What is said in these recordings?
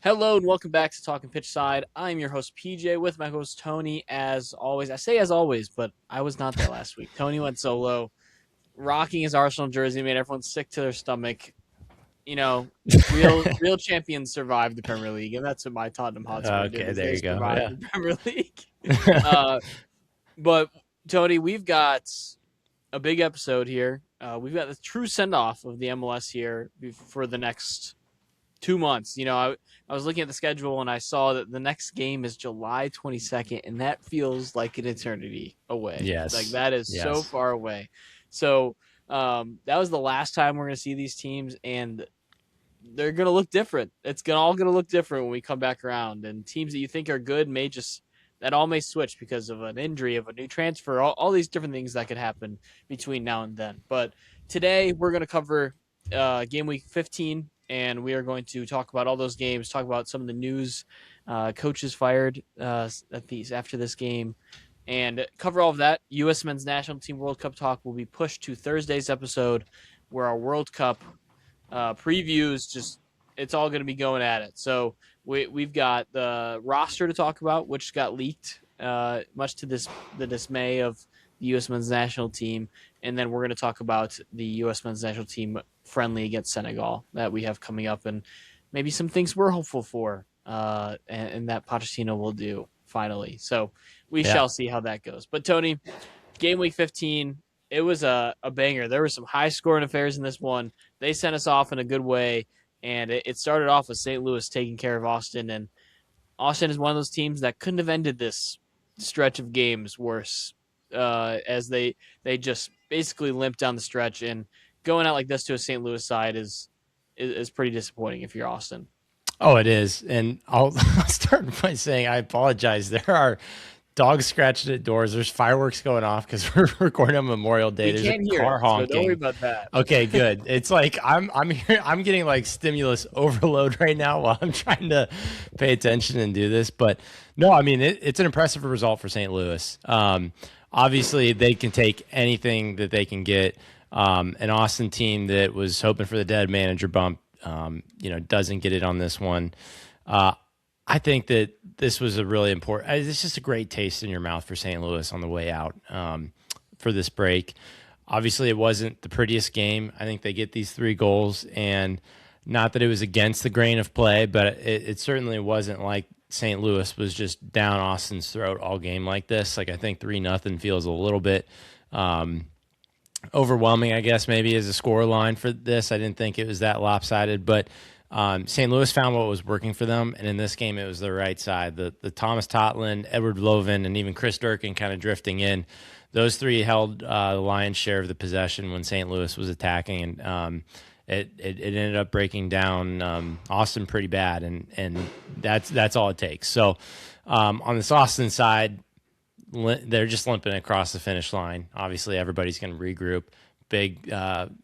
Hello and welcome back to Talkin Pitch Side. I'm your host PJ with my host Tony. As always, I say as always, but I was not there last week. Tony went solo, rocking his Arsenal jersey, made everyone sick to their stomach. You know, real champions survive the Premier League, and that's what my Tottenham Hotspur did. Okay, Is there they you go. survived Yeah. the Premier League. uh, but Tony, we've got a big episode here. We've got the true send off of the MLS here for the next 2 months. I was looking at the schedule and I saw that the next game is July 22nd, and that feels like an eternity away. Like Yes. that is so Yes. far away. So that was the last time we're going to see these teams, and they're going to look different. All going to look different when we come back around. And teams that you think are good that all may switch because of an injury, of a new transfer, all these different things that could happen between now and then. But today we're going to cover game week 15, and we are going to talk about all those games, talk about some of the news, coaches fired after this game, and cover all of that. U.S. Men's National Team World Cup talk will be pushed to Thursday's episode, where our World Cup previews it's all going to be going at it. So we've got the roster to talk about, which got leaked, much to the dismay of the U.S. Men's National Team, and then we're going to talk about the U.S. Men's National Team friendly against Senegal that we have coming up, and maybe some things we're hopeful for, and that Pochettino will do finally. So we shall see how that goes. But Tony, game week 15, it was a banger. There were some high scoring affairs in this one. They sent us off in a good way, and it started off with St. Louis taking care of Austin, and Austin is one of those teams that couldn't have ended this stretch of games worse, as they just basically limped down the stretch, and going out like this to a St. Louis side is pretty disappointing if you're Austin. Oh, it is. And I'll start by saying I apologize. There are dogs scratching at doors. There's fireworks going off because we're recording on Memorial Day. We There's can't a hear car it, so honking. don't worry about that. Okay, good. It's like I'm here. I'm getting like stimulus overload right now while I'm trying to pay attention and do this. But no, I mean it's an impressive result for St. Louis. Obviously, they can take anything that they can get. An Austin team that was hoping for the dead manager bump, doesn't get it on this one. I think that this was a really important. It's just a great taste in your mouth for St. Louis on the way out for this break. Obviously, it wasn't the prettiest game. I think they get these 3 goals, and not that it was against the grain of play, but it certainly wasn't like St. Louis was just down Austin's throat all game like this. Like I think 3-0 feels a little bit overwhelming, I guess, maybe as a score line for this. I didn't think it was that lopsided, but St. Louis found what was working for them, and in this game it was the right side. The Thomas Totland, Edward Lovin, and even Chris Durkin kind of drifting in. Those 3 held the lion's share of the possession when St. Louis was attacking, and it ended up breaking down Austin pretty bad, and that's all it takes. So on this Austin side, they're just limping across the finish line. Obviously, everybody's going to regroup. Big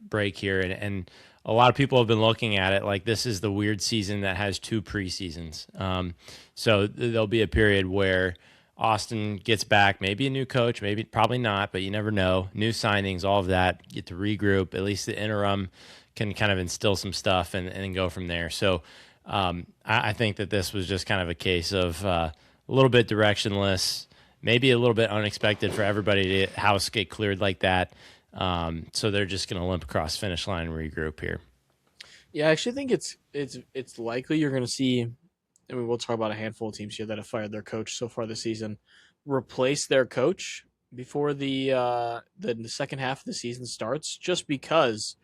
break here, and a lot of people have been looking at it like this is the weird season that has 2 preseasons. So there'll be a period where Austin gets back, maybe a new coach, maybe probably not, but you never know. New signings, all of that, get to regroup. At least the interim can kind of instill some stuff and go from there. So I think that this was just kind of a case of a little bit directionless, maybe a little bit unexpected for everybody to house get cleared like that. So they're just going to limp across finish line and regroup here. Yeah, I actually think it's likely you're going to see. I mean, we'll talk about a handful of teams here that have fired their coach so far this season, replace their coach before the second half of the season starts, just because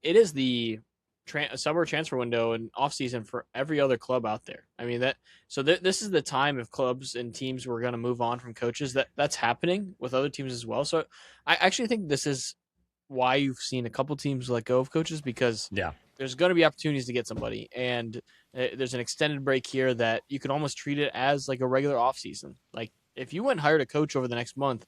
it is the summer transfer window and off season for every other club out there. I mean this is the time if clubs and teams were going to move on from coaches that's happening with other teams as well. So I actually think this is why you've seen a couple teams let go of coaches, because there's going to be opportunities to get somebody, and there's an extended break here that you can almost treat it as like a regular off season. Like if you went and hired a coach over the next month,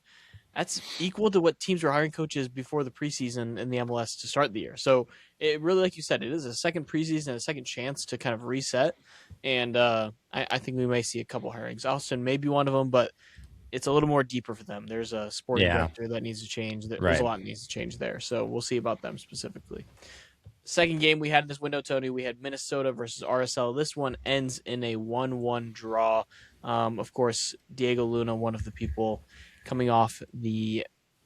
that's equal to what teams were hiring coaches before the preseason in the MLS to start the year. So it really, like you said, it is a second preseason, a second chance to kind of reset. And I think we may see a couple hirings. Austin may be one of them, but it's a little more deeper for them. There's a sporting director that needs to change. There's a lot that needs to change there. So we'll see about them specifically. Second game we had in this window, Tony, we had Minnesota versus RSL. This one ends in a 1-1 draw. Of course, Diego Luna, one of the people coming off the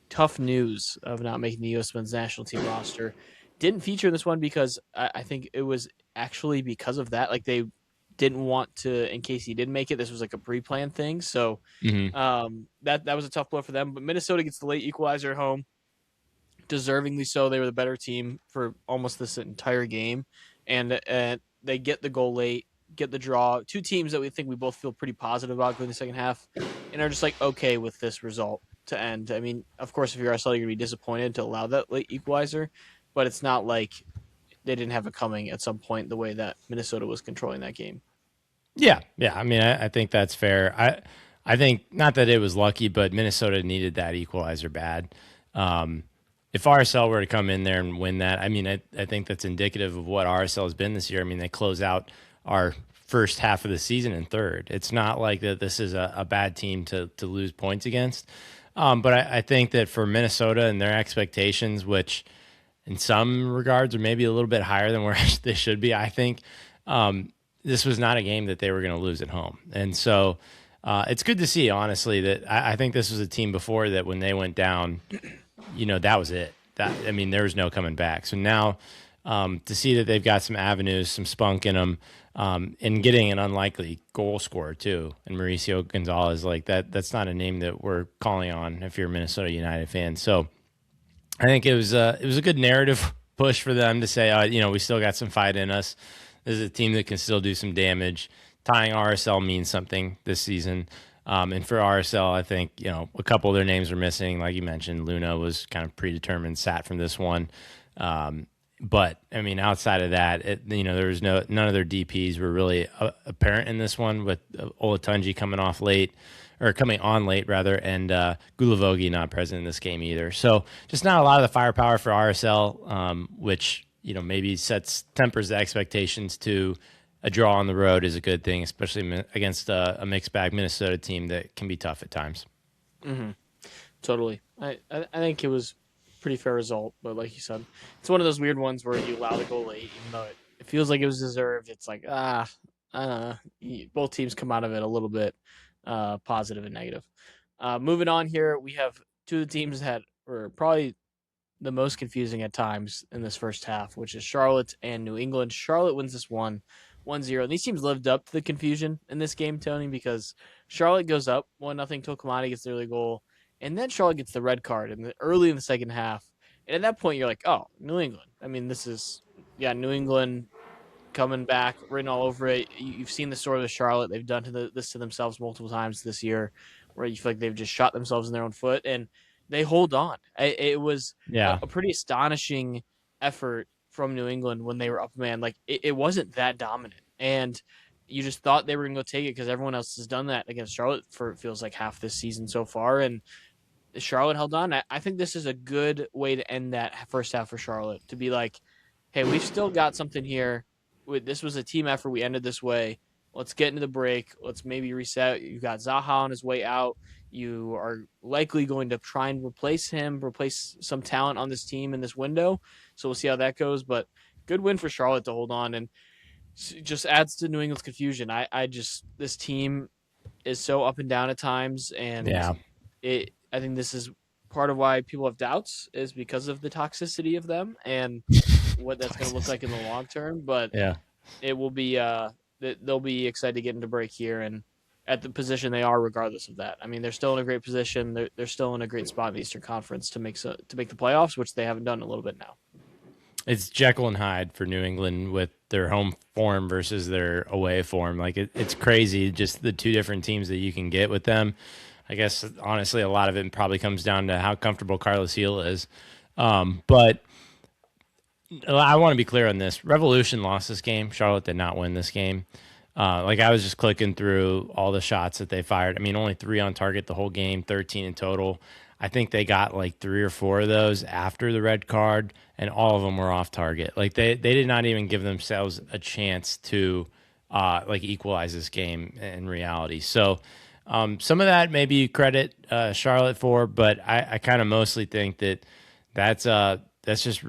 tough news of not making the U.S. men's national team roster, didn't feature in this one because I think it was actually because of that. Like they didn't want to, in case he didn't make it, this was like a pre-planned thing. So Hmm. that was a tough blow for them. But Minnesota gets the late equalizer at home, deservingly so. They were the better team for almost this entire game, and they get the goal late, get the draw. Two teams that we think we both feel pretty positive about going the second half, and are just like okay with this result to end. I mean, of course, if you're RSL, you're gonna be disappointed to allow that late equalizer, but it's not like they didn't have it coming at some point the way that Minnesota was controlling that game. Yeah, yeah. I mean, I think that's fair. I think not that it was lucky, but Minnesota needed that equalizer bad. Um, if RSL were to come in there and win that, I mean, I think that's indicative of what RSL has been this year. I mean, they close out our first half of the season in third. It's not like that this is a bad team to lose points against. But I think that for Minnesota and their expectations, which in some regards are maybe a little bit higher than where they should be, I think this was not a game that they were going to lose at home. And so it's good to see, honestly, that I think this was a team before that when they went down, that was it. That I mean, there was no coming back. So now to see that they've got some avenues, some spunk in them, and getting an unlikely goal scorer too, and Mauricio Gonzalez, like that's not a name that we're calling on if you're a Minnesota United fan. So I think it was a good narrative push for them to say, we still got some fight in us. This is a team that can still do some damage. Tying RSL means something this season. And for RSL, I think, a couple of their names are missing. Like you mentioned, Luna was kind of predetermined, sat from this one. But I mean, outside of that, there was none of their DPs were really apparent in this one, with Olatunji coming off late, or coming on late rather, and Gulavogi not present in this game either. So just not a lot of the firepower for RSL, which maybe tempers the expectations to a draw on the road is a good thing, especially against a mixed bag Minnesota team that can be tough at times. Mm-hmm. Totally. I think it was a pretty fair result, but like you said, it's one of those weird ones where you allow the goal late, even though it feels like it was deserved. It's like I don't know. Both teams come out of it a little bit positive and negative. Moving on here, we have two of the teams that were probably the most confusing at times in this first half, which is Charlotte and New England. Charlotte wins this one 1-0. And these teams lived up to the confusion in this game, Tony, because Charlotte goes up 1-0 till Kamani gets the early goal, and then Charlotte gets the red card early in the second half. And at that point, you're like, oh, New England. I mean, this is, New England coming back, written all over it. You've seen the story with Charlotte. They've done this to themselves multiple times this year, where you feel like they've just shot themselves in their own foot, and they hold on. It was Yeah. a pretty astonishing effort from New England when they were up, man. Like it wasn't that dominant, and you just thought they were going to go take it because everyone else has done that against Charlotte for it feels like half this season so far, and Charlotte held on. I think this is a good way to end that first half for Charlotte, to be like, hey, we've still got something here. This was a team effort. We ended this way. Let's get into the break. Let's maybe reset. You've got Zaha on his way out. You are likely going to try and replace some talent on this team in this window. So we'll see how that goes. But good win for Charlotte to hold on, and just adds to New England's confusion. This team is so up and down at times, and Yeah. I think this is part of why people have doubts, is because of the toxicity of them and what that's going to look like in the long term. But Yeah. it will be they'll be excited to get into break here and at the position they are, regardless of that. I mean, they're still in a great position. They're still in a great spot in the Eastern Conference to make the playoffs, which they haven't done in a little bit now. It's Jekyll and Hyde for New England with their home form versus their away form. Like it's crazy, just the two different teams that you can get with them. I guess honestly, a lot of it probably comes down to how comfortable Carlos Heel is. But I want to be clear on this. Revolution lost this game. Charlotte did not win this game. Like I was just clicking through all the shots that they fired. I mean, only 3 on target the whole game, 13 in total. I think they got like 3 or 4 of those after the red card, and all of them were off target. Like they did not even give themselves a chance to like equalize this game in reality. So some of that maybe you credit Charlotte for, but I kind of mostly think that's just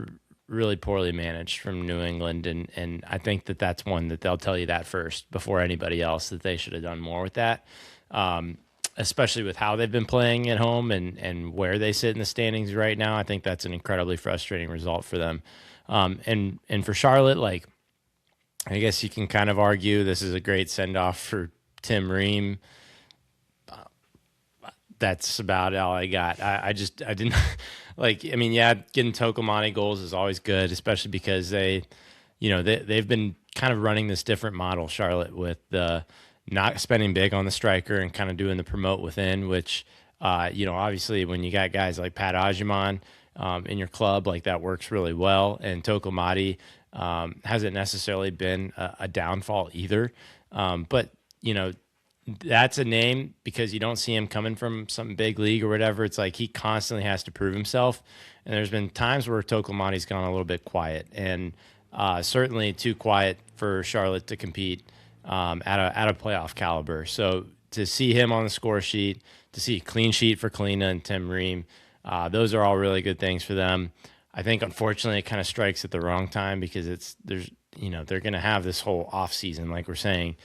really poorly managed from New England, and I think that that's one that they'll tell you that first before anybody else, that they should have done more with that, um, especially with how they've been playing at home and where they sit in the standings right now. I think that's an incredibly frustrating result for them, and for Charlotte, like I guess you can kind of argue this is a great send off for Tim Ream. That's about all I got. I didn't like. I mean, yeah, getting Tokomani goals is always good, especially because they've been kind of running this different model, Charlotte, with the not spending big on the striker and kind of doing the promote within, which obviously when you got guys like Pat Ajiman in your club, like that works really well. And Tokomati hasn't necessarily been a downfall either, but you know that's a name because you don't see him coming from some big league or whatever. It's like he constantly has to prove himself. And there's been times where Tokomani's gone a little bit quiet, and certainly too quiet for Charlotte to compete at a playoff caliber. So to see him on the score sheet, to see a clean sheet for Kalina and Tim Ream, those are all really good things for them. I think unfortunately it kind of strikes at the wrong time because they're going to have this whole off season, like we're saying,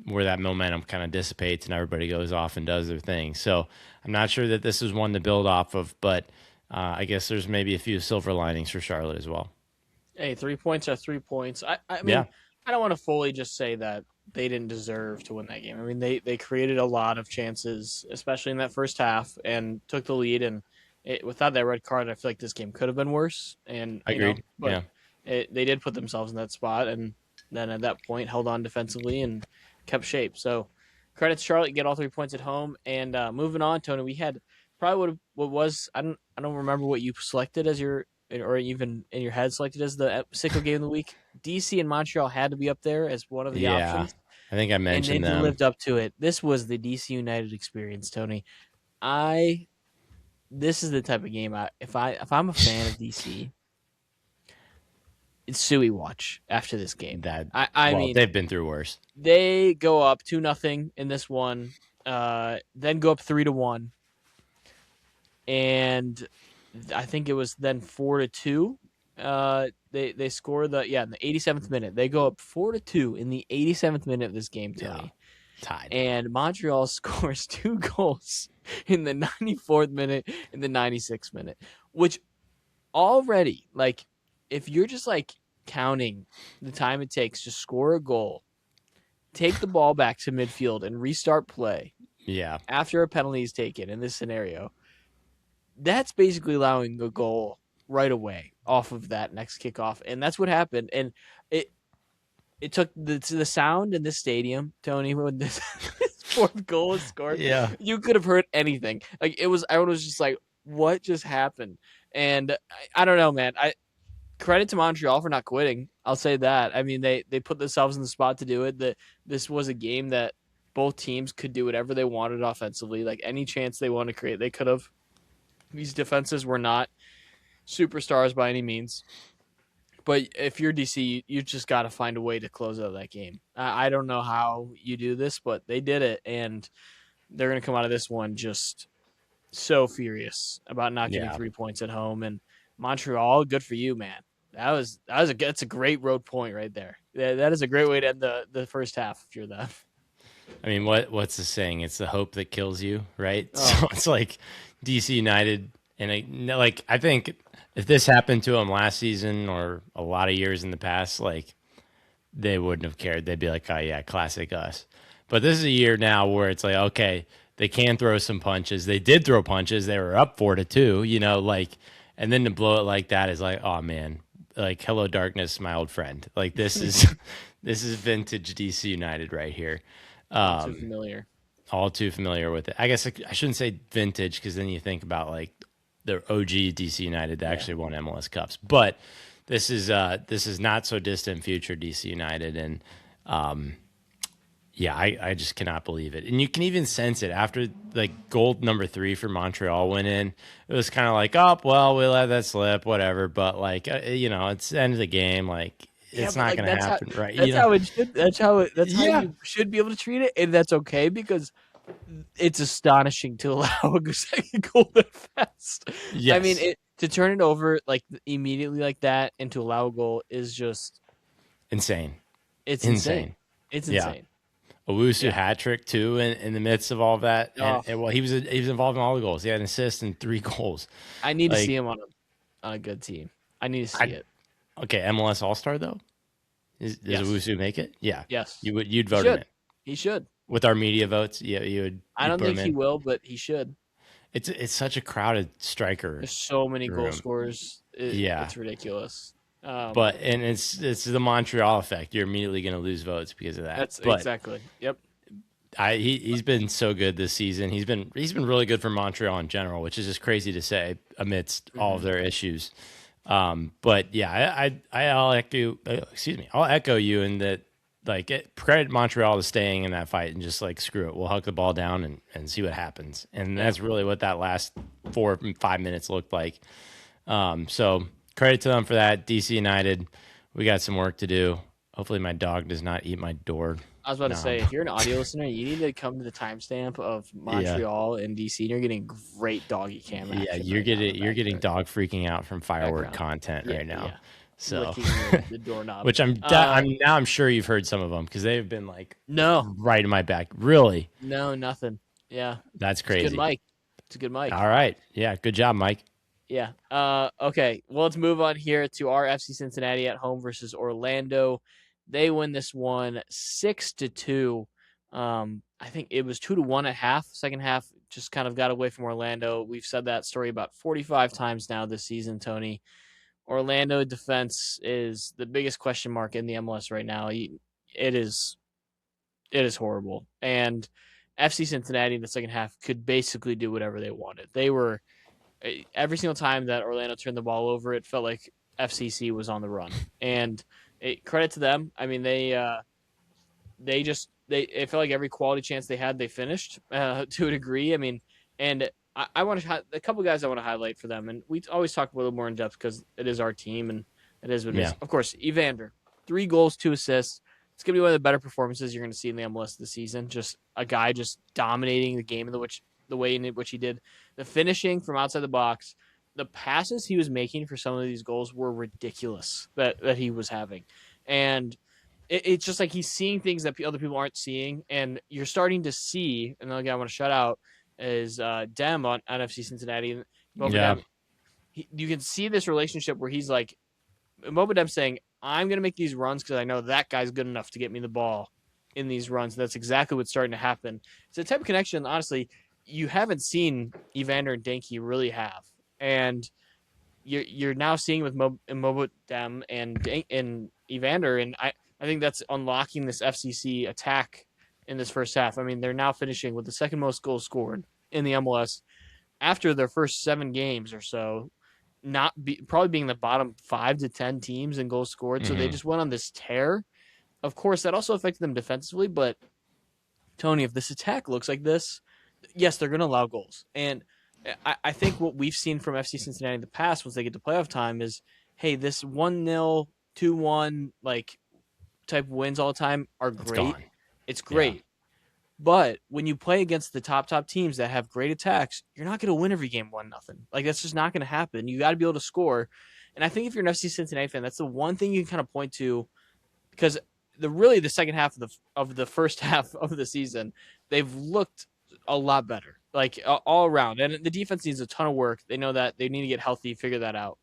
where that momentum kind of dissipates and everybody goes off and does their thing. So I'm not sure that this is one to build off of, but I guess there's maybe a few silver linings for Charlotte as well. Hey, 3 points are 3 points. I Yeah, mean, I don't want to fully just say that they didn't deserve to win that game. I mean, they created a lot of chances, especially in that first half, and took the lead. And without that red card, I feel like this game could have been worse. And I agreed. but Yeah, they did put themselves in that spot, and then at that point held on defensively and kept shape. So credit to Charlotte, get all 3 points at home. And moving on, Tony, we had probably what was I don't remember what you selected as your or even in your head selected as the sicko game of the week. DC and Montreal had to be up there as one of the yeah. options, I think I and they mentioned them. lived up to it. This was the DC United experience, Tony. I This is the type of game if I'm a fan of DC, it's Suey watch after this game. That I well, mean, they've been through worse. they go up 2-0 in this one, then go up 3-1, and I think it was then 4-2. They score in the 87th minute. They go up 4-2 in the 87th minute of this game, Yeah, Tony. tied. And Montreal scores 2 goals in the 94th minute and the 96th minute, which already, like, if you're just like counting the time it takes to score a goal, take the ball back to midfield and restart play Yeah, after a penalty is taken in this scenario, that's basically allowing a goal right away off of that next kickoff, and that's what happened. And it it took the sound in this stadium, Tony, when this fourth goal was scored. yeah. You could have heard anything. Like it was, everyone was just like, "What just happened?" And I don't know, man. I credit to Montreal for not quitting. I'll say that. I mean, they put themselves in the spot to do it. That this was a game that both teams could do whatever they wanted offensively. Like any chance they wanted to create, they could have. These defenses were not superstars by any means. But if you're DC, you just got to find a way to close out that game. I don't know how you do this, but they did it, and they're going to come out of this one just so furious about not getting Yeah. 3 points at home. And Montreal, good for you, man. That's a great road point right there. That is a great way to end the first half if you're them. I mean, what's the saying? It's the hope that kills you, right? So Oh, it's like DC United, and I think if this happened to them last season or a lot of years in the past, like they wouldn't have cared. They'd be like, oh yeah, classic us. But this is a year now where it's like, okay, they can throw some punches. They did throw punches. They were up 4-2, and then to blow it like that is like, oh man, like hello darkness, my old friend. Like this is this is vintage DC United right here. all too Um, familiar. all too familiar with it. I guess I shouldn't say vintage because then you think about like the OG DC United that Yeah. actually won MLS Cups. But this is not so distant future DC United, and yeah, I just cannot believe it. And you can even sense it after like goal number 3 for Montreal went in. It was kind of like, oh well, we'll let that slip, whatever. But like it's the end of the game. Like Yeah, it's but not like going to happen, right? that's how it should that's how Yeah, you should be able to treat it, and that's okay because it's astonishing to allow a second goal that fast. I mean, Yes, to turn it over like immediately like that and to allow a goal is just insane, it's insane. insane. It's Yeah, insane. Owusu Yeah. hat trick too in the midst of all that, Oh, and well, he was involved in all the goals. He had an assist and 3 goals. I need to see Like him on a good team. I need to see I it. okay, MLS All Star though. Does Yes. Owusu make it? Yeah, Yes. you'd He vote him should. in He should. with our media votes. Yeah, I you'd don't put him think he in. will, but he should. It's such a crowded striker There's so many goal room. scorers. Yeah, It's ridiculous. Um, but and it's the Montreal effect. You're immediately going to lose votes because of that. that's But exactly. Yep. he's been so good this season. He's been really good for Montreal in general, which is just crazy to say amidst all of Hmm. their issues. But yeah, I'll echo I'll echo you in that like credit Montreal to staying in that fight and just like screw it, we'll huck the ball down and see what happens. And Yeah. that's really what that last 4 or 5 minutes looked like. So credit to them for that. DC United, we got some work to do. Hopefully my dog does not eat my door I was about to say, knob. if you're an audio listener, you need to come to the timestamp of Yeah. Montreal and DC, and you're getting great doggy cam Yeah, action right now in the you're getting background. dog freaking out from firework Background. content Yeah, right now. yeah. So, Licking the doorknob. which I'm sure you've heard some of them because they've been like No, right in my back. Really, no, nothing. Yeah, that's it's a good crazy. mic. It's a good mic. All right, yeah, good job, Mike. Yeah. Okay. Well, let's move on here to our FC Cincinnati at home versus Orlando. They win this one 6-2. I think it was 2-1 at half. Second half just kind of got away from Orlando. We've said that story about 45 times now this season, Tony. Orlando defense is the biggest question mark in the MLS right now. It is horrible. And FC Cincinnati in the second half could basically do whatever they wanted. They were every single time that Orlando turned the ball over, it felt like FCC was on the run. And credit to them. I mean, they it felt like every quality chance they had, they finished to a degree. I mean, and I want to a couple guys I want to highlight for them, and we always talk a little more in depth because it is our team and it is what it Yeah, is. Of course, Evander, 3 goals, 2 assists. It's gonna be one of the better performances you're gonna see in the MLS this season. Just a guy just dominating the game in the way in which he did. The finishing from outside the box, the passes he was making for some of these goals were ridiculous that he was having, and it's just like he's seeing things that other people aren't seeing, and you're starting to see. And the guy I want to shout out is Dem on FC Cincinnati. Boba yeah, Dem, you can see this relationship where he's like Boba Dem saying, "I'm going to make these runs because I know that guy's good enough to get me the ball in these runs." That's exactly what's starting to happen. It's a type of connection, honestly, you haven't seen Evander and Denke really have, and you're now seeing with Boba Dem and Evander, and I think that's unlocking this FCC attack in this first half. I mean, they're now finishing with the second most goals scored in the MLS after their first 7 games or so, probably being the bottom 5 to 10 teams in goals scored. So they hmm just went on this tear. Of course, that also affected them defensively. But Tony, if this attack looks like this, yes, they're going to allow goals. And I think what we've seen from FC Cincinnati in the past, once they get to playoff time, is hey, this 1-0, 2-1, like type wins all the time are it's great. gone. It's Yeah, great. But when you play against the top teams that have great attacks, you're not going to win every game 1-0. Like that's just not going to happen. You got to be able to score. And I think if you're an FC Cincinnati fan, that's the one thing you can kind of point to because the second half of the first half of the season, they've looked a lot better. Like all around. And the defense needs a ton of work. They know that they need to get healthy, figure that out.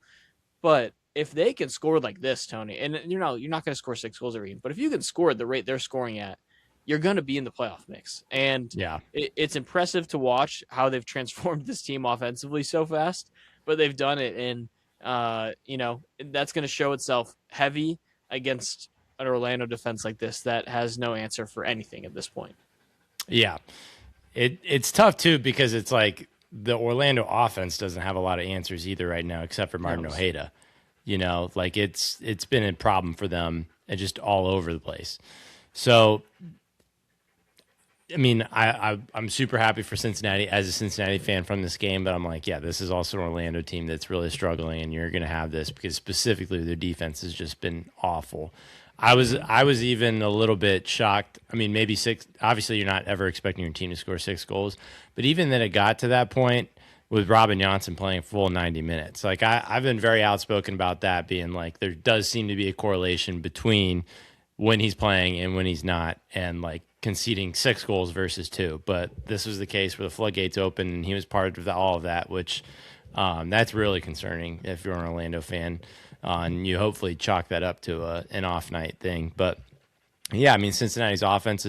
But if they can score like this, Tony, and you're not going to score 6 goals every game, but if you can score at the rate they're scoring at, you're going to be in the playoff mix. And yeah, it's impressive to watch how they've transformed this team offensively so fast, but they've done it in, that's going to show itself heavy against an Orlando defense like this that has no answer for anything at this point. yeah. It's tough too because it's like the Orlando offense doesn't have a lot of answers either right now, except for Martin No. Ojeda. Like it's been a problem for them and just all over the place. So, I mean, I'm super happy for Cincinnati as a Cincinnati fan from this game, but I'm like, yeah, this is also an Orlando team that's really struggling, and you're going to have this because specifically their defense has just been awful. I was even a little bit shocked. I mean, maybe six. Obviously, you're not ever expecting your team to score 6 goals, but even then, it got to that point with Robin Johnson playing full 90 minutes. Like I've been very outspoken about that, being like there does seem to be a correlation between when he's playing and when he's not, and like conceding 6 goals versus two. But this was the case where the floodgates open, and he was part of all of that, which that's really concerning if you're an Orlando fan. And you hopefully chalk that up to an off night thing. But yeah, I mean, Cincinnati's offense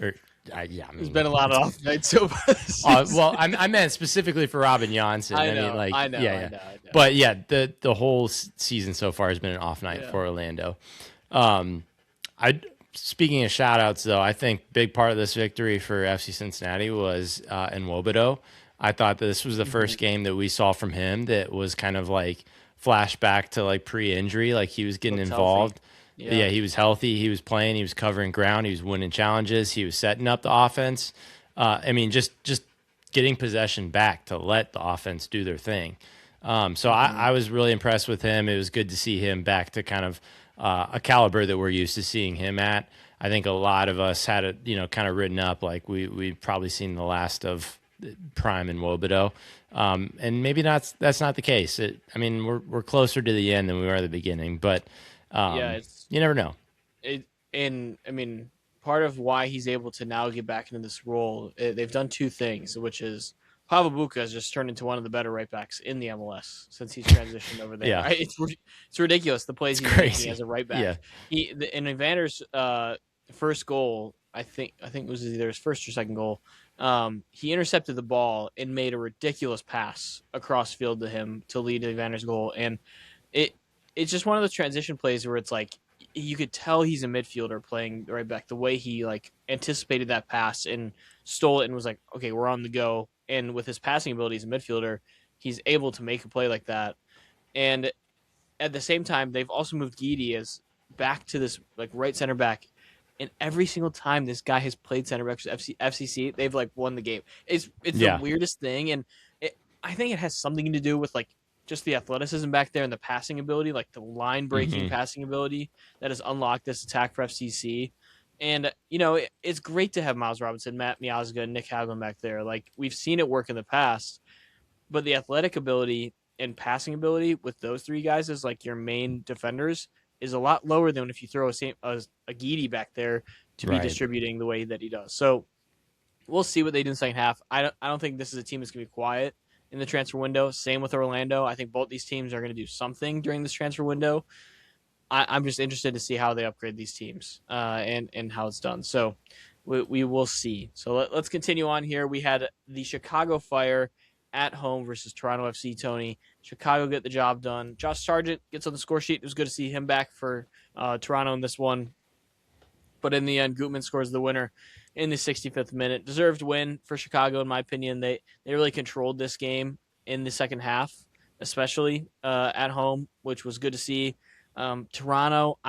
yeah, I There's mean, been a lot of it's off nights so far this season. well, I meant specifically for Robin Johnson. I I mean, know, like, I know, yeah, I yeah. know, I know. But yeah, the whole season so far has been an off night Yeah. for Orlando. Um, I Speaking of shout outs though, I think big part of this victory for FC Cincinnati was in Wobodo. I thought that this was the first game that we saw from him that was kind of like flashback to like pre-injury, like he was getting Looked healthy. involved. Yeah. Yeah, he was healthy. He was playing. He was covering ground. He was winning challenges. He was setting up the offense. I mean, just getting possession back to let the offense do their thing. So I was really impressed with him. It was good to see him back to kind of a caliber that we're used to seeing him at. I think a lot of us had it, kind of written up like we've probably seen the last of Prime and Wobodo, and maybe that's not the case. I mean, we're closer to the end than we were at the beginning, but Yeah, it's you never know. it and I mean part of why he's able to now get back into this role, they've done two things, which is Pavel Buka has just turned into one of the better right backs in the MLS since he's transitioned over there. Yeah, Right? It's ridiculous the plays it's he's making crazy. as a right Yeah, back. In Evander's first goal, I think it was either his first or second goal. He intercepted the ball and made a ridiculous pass across field to him to lead to Evander's goal, and it it's just one of those transition plays where it's like you could tell he's a midfielder playing right back. The way he like anticipated that pass and stole it and was like, okay, we're on the go. And with his passing ability as a midfielder, he's able to make a play like that. And at the same time, they've also moved Guidi as back to this like right center back. And every single time this guy has played center back for FCC, they've like won the game. It's the yeah. weirdest thing, and I think it has something to do with like just the athleticism back there and the passing ability, like the line breaking Hmm. passing ability that has unlocked this attack for FCC. And it's great to have Miles Robinson, Matt Miazga, and Nick Hagelin back there. Like we've seen it work in the past, but the athletic ability and passing ability with those three guys as like your main defenders is a lot lower than if you throw a Geedy back there to be Right. distributing the way that he does. So we'll see what they do in the second half. I don't think this is a team that's gonna be quiet in the transfer window. Same with Orlando. I think both these teams are going to do something during this transfer window. I'm just interested to see how they upgrade these teams and how it's done. So we will see. So let's continue on here. We had the Chicago Fire at home versus Toronto FC. Tony, Chicago get the job done. Josh Sargent gets on the score sheet. It was good to see him back for Toronto in this one. But in the end, Gutman scores the winner in the 65th minute. Deserved win for Chicago, in my opinion. They really controlled this game in the second half, especially at home, which was good to see. Toronto,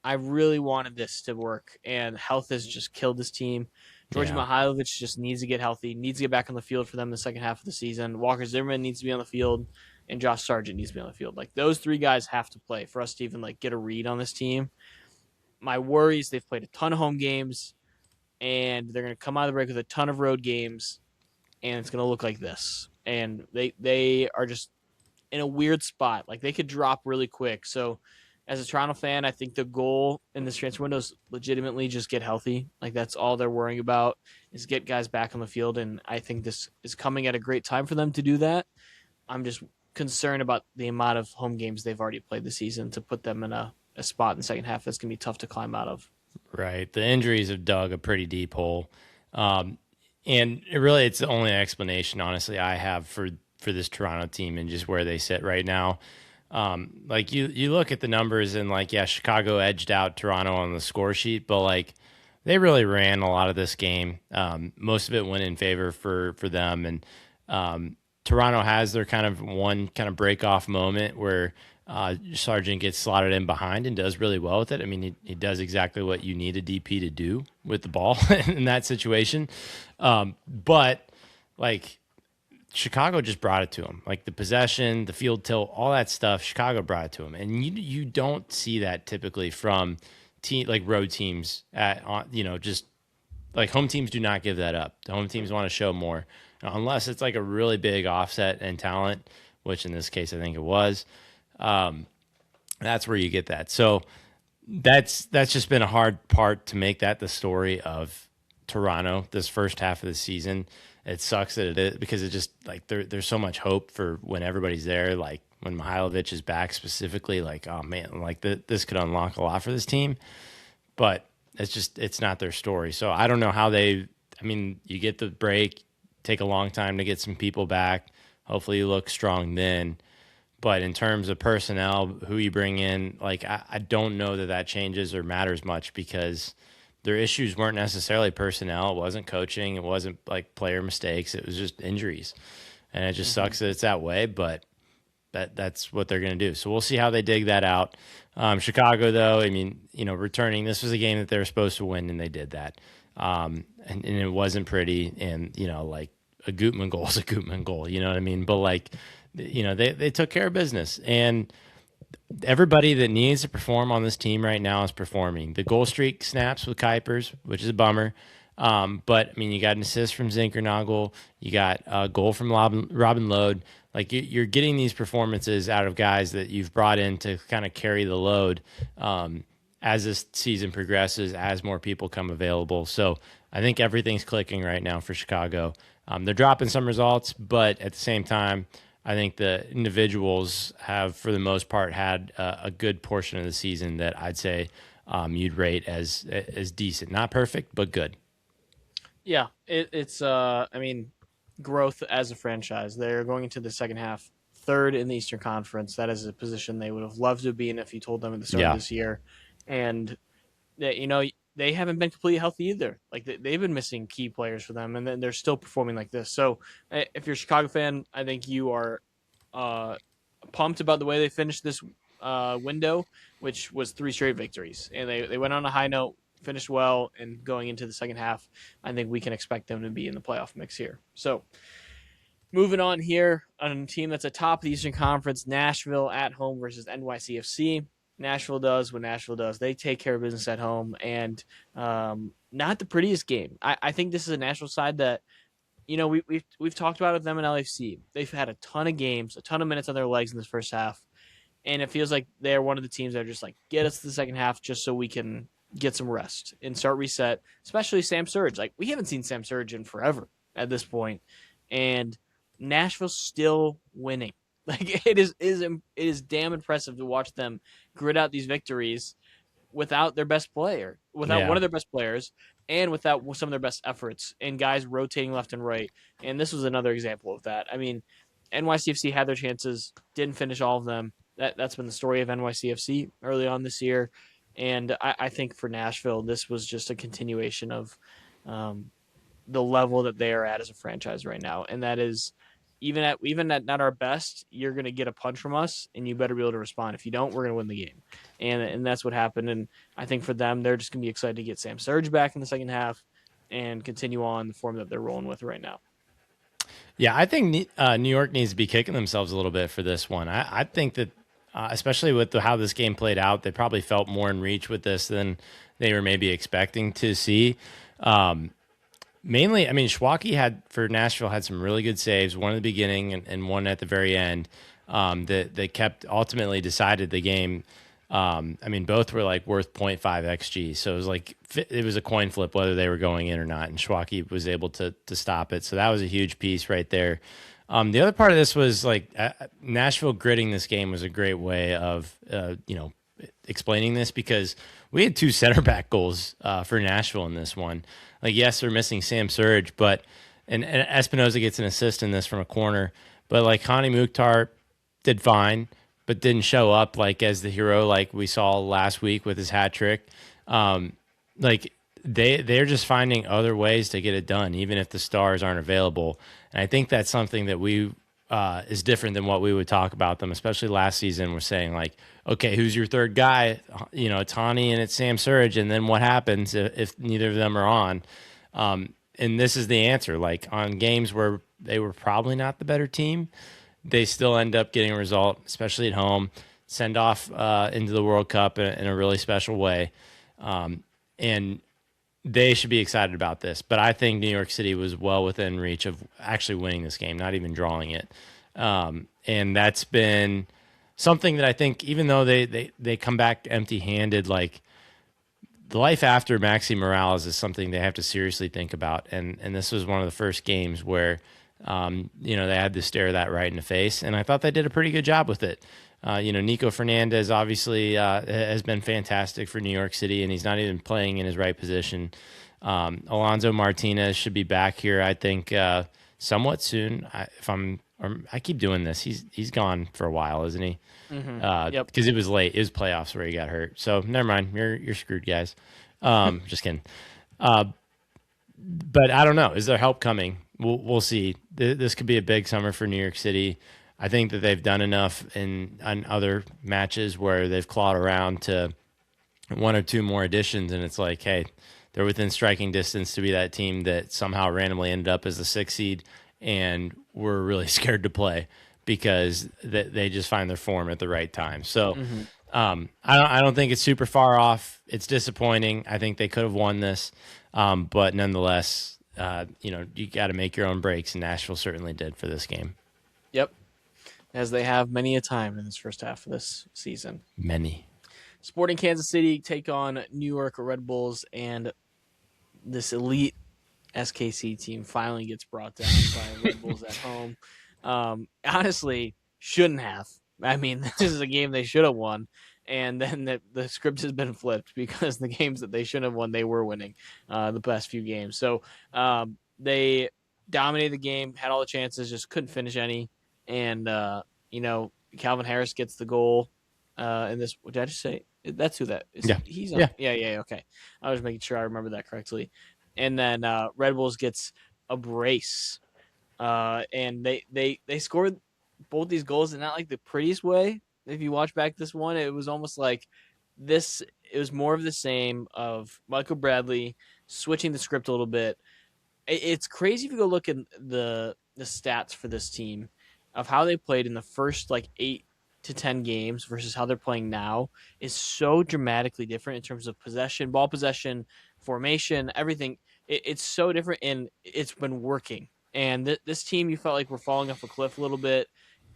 I really wanted this to work, and health has just killed this team. Georgi Yeah. Mihailovic just needs to get healthy, needs to get back on the field for them in the second half of the season. Walker Zimmerman needs to be on the field, and Josh Sargent needs to be on the field. Like those three guys have to play for us to even like get a read on this team. My worry is they've played a ton of home games, and they're going to come out of the break with a ton of road games, and it's going to look like this. And they are just in a weird spot. Like they could drop really quick. So as a Toronto fan, I think the goal in this transfer window is legitimately just get healthy. Like that's all they're worrying about is get guys back on the field. And I think this is coming at a great time for them to do that. I'm just concerned about the amount of home games they've already played this season to put them in a spot in the second half that's going to be tough to climb out of. Right. The injuries have dug a pretty deep hole. Um, and it's the only explanation, honestly, I have for this Toronto team and just where they sit right now. Like you look at the numbers and like, yeah, Chicago edged out Toronto on the score sheet, but like they really ran a lot of this game. Most of it went in favor for them. And Toronto has their kind of one kind of break off moment where Sargent gets slotted in behind and does really well with it. I mean, he does exactly what you need a DP to do with the ball in that situation. But like Chicago just brought it to him. Like the possession, the field tilt, all that stuff, Chicago brought it to him. And you don't see that typically from like road teams just like home teams do not give that up. The home teams want to show more unless it's like a really big offset in talent, which in this case I think it was. That's where you get that. So that's just been a hard part to make that the story of Toronto this first half of the season. It sucks that it is because it just like there's so much hope for when everybody's there. Like when Mihailovic is back specifically, like oh man, like this could unlock a lot for this team. But it's not their story. So I don't know how they. I mean, you get the break, take a long time to get some people back. Hopefully, you look strong then. But in terms of personnel, who you bring in, like I don't know that changes or matters much because their issues weren't necessarily personnel. It wasn't coaching. It wasn't like player mistakes. It was just injuries, and it just sucks that it's that way. But that's what they're going to do. So we'll see how they dig that out. Chicago, though, I mean, returning. This was a game that they were supposed to win, and they did that. And it wasn't pretty. And like a Gutman goal is a Gutman goal. You know what I mean? But like. They took care of business, and everybody that needs to perform on this team right now is performing. The goal streak snaps with Kuipers, which is a bummer. But I mean, you got an assist from Zinkernagel, you got a goal from Robin Lode. Like you're getting these performances out of guys that you've brought in to kind of carry the load as this season progresses, as more people come available. So I think everything's clicking right now for Chicago. They're dropping some results, but at the same time, I think the individuals have, for the most part, had a good portion of the season that I'd say you'd rate as decent, not perfect, but good. Yeah, it's I mean, growth as a franchise. They're going into the second half, third in the Eastern Conference. That is a position they would have loved to be in if you told them at the start of Yeah, this year. And they haven't been completely healthy either. Like they've been missing key players for them, and then they're still performing like this. So if you're a Chicago fan, I think you are uh, pumped about the way they finished this window, which was three straight victories, and they went on a high note, finished well, and going into the second half, I think we can expect them to be in the playoff mix here. So moving on here, on a team that's atop the Eastern Conference, Nashville at home versus NYCFC. Nashville does what Nashville does. They take care of business at home, and not the prettiest game. I think this is a Nashville side that we've talked about with them in LAFC. They've had a ton of games, a ton of minutes on their legs in this first half, and it feels like they're one of the teams that are just like get us to the second half just so we can get some rest and start reset. Especially Sam Surge. Like we haven't seen Sam Surge in forever at this point, and Nashville's still winning. Like it is damn impressive to watch them grit out these victories without their best player, without yeah. one of their best players, and without some of their best efforts, and guys rotating left and right. And this was another example of that. I mean, NYCFC had their chances, didn't finish all of them. That's been the story of NYCFC early on this year. And I think for Nashville, this was just a continuation of the level that they are at as a franchise right now. And that is even at not our best, you're going to get a punch from us, and you better be able to respond. If you don't, we're going to win the game, and that's what happened. And I think for them, they're just going to be excited to get Sam Surge back in the second half and continue on the form that they're rolling with right now. Yeah, I think New York needs to be kicking themselves a little bit for this one. I think that, especially with how this game played out, they probably felt more in reach with this than they were maybe expecting to see. Mainly, I mean, Schwalke for Nashville had some really good saves, one at the beginning and one at the very end that kept ultimately decided the game. I mean, both were like worth 0.5 xg, so it was a coin flip whether they were going in or not, and Schwalke was able to stop it. So that was a huge piece right there. The other part of this was like Nashville gritting this game was a great way of explaining this because we had two center back goals for Nashville in this one. Like, yes, they're missing Sam Surge, but and Espinoza gets an assist in this from a corner, but like Hani Mukhtar did fine, but didn't show up like as the hero like we saw last week with his hat trick. Like they're just finding other ways to get it done, even if the stars aren't available. And I think that's something that we is different than what we would talk about them, especially last season. We're saying like, okay, who's your third guy? It's Hani and it's Sam Surge, and then what happens if neither of them are on? and this is the answer. Like on games where they were probably not the better team, they still end up getting a result, especially at home. Send off into the World Cup in a really special way, and they should be excited about this. But I think New York City was well within reach of actually winning this game, not even drawing it. And that's been something that I think, even though they come back empty handed, like the life after Maxi Morales is something they have to seriously think about. And this was one of the first games where, they had to stare that right in the face. And I thought they did a pretty good job with it. Nico Fernandez obviously has been fantastic for New York City, and he's not even playing in his right position. Alonso Martinez should be back here, I think, somewhat soon. I keep doing this. He's gone for a while, isn't he? Yep. Because it was late. It was playoffs where he got hurt. So never mind. You're screwed, guys. Just kidding. But I don't know. Is there help coming? We'll see. This could be a big summer for New York City. I think that they've done enough in other matches where they've clawed around to one or two more additions, and it's like, hey, they're within striking distance to be that team that somehow randomly ended up as the 6th seed, and we're really scared to play because they just find their form at the right time. So I don't think it's super far off. It's disappointing. I think they could have won this, but nonetheless, you got to make your own breaks, and Nashville certainly did for this game. Yep. As they have many a time in this first half of this season. Many. Sporting Kansas City take on New York Red Bulls, and this elite SKC team finally gets brought down by Red Bulls at home. Honestly, shouldn't have. I mean, this is a game they should have won, and then the script has been flipped because the games that they shouldn't have won, they were winning the past few games. So they dominated the game, had all the chances, just couldn't finish any. And Calvin Harris gets the goal in this. What did I just say? That's who that is. Yeah. He's on. Yeah. Okay, I was making sure I remember that correctly. And then Red Bulls gets a brace, and they scored both these goals in not like the prettiest way. If you watch back this one, it was almost like this. It was more of the same of Michael Bradley switching the script a little bit. It's crazy if you go look at the stats for this team of how they played in the first like 8 to 10 games versus how they're playing now is so dramatically different in terms of possession, ball possession, formation, everything. It's so different, and it's been working. And this team, you felt like we're falling off a cliff a little bit.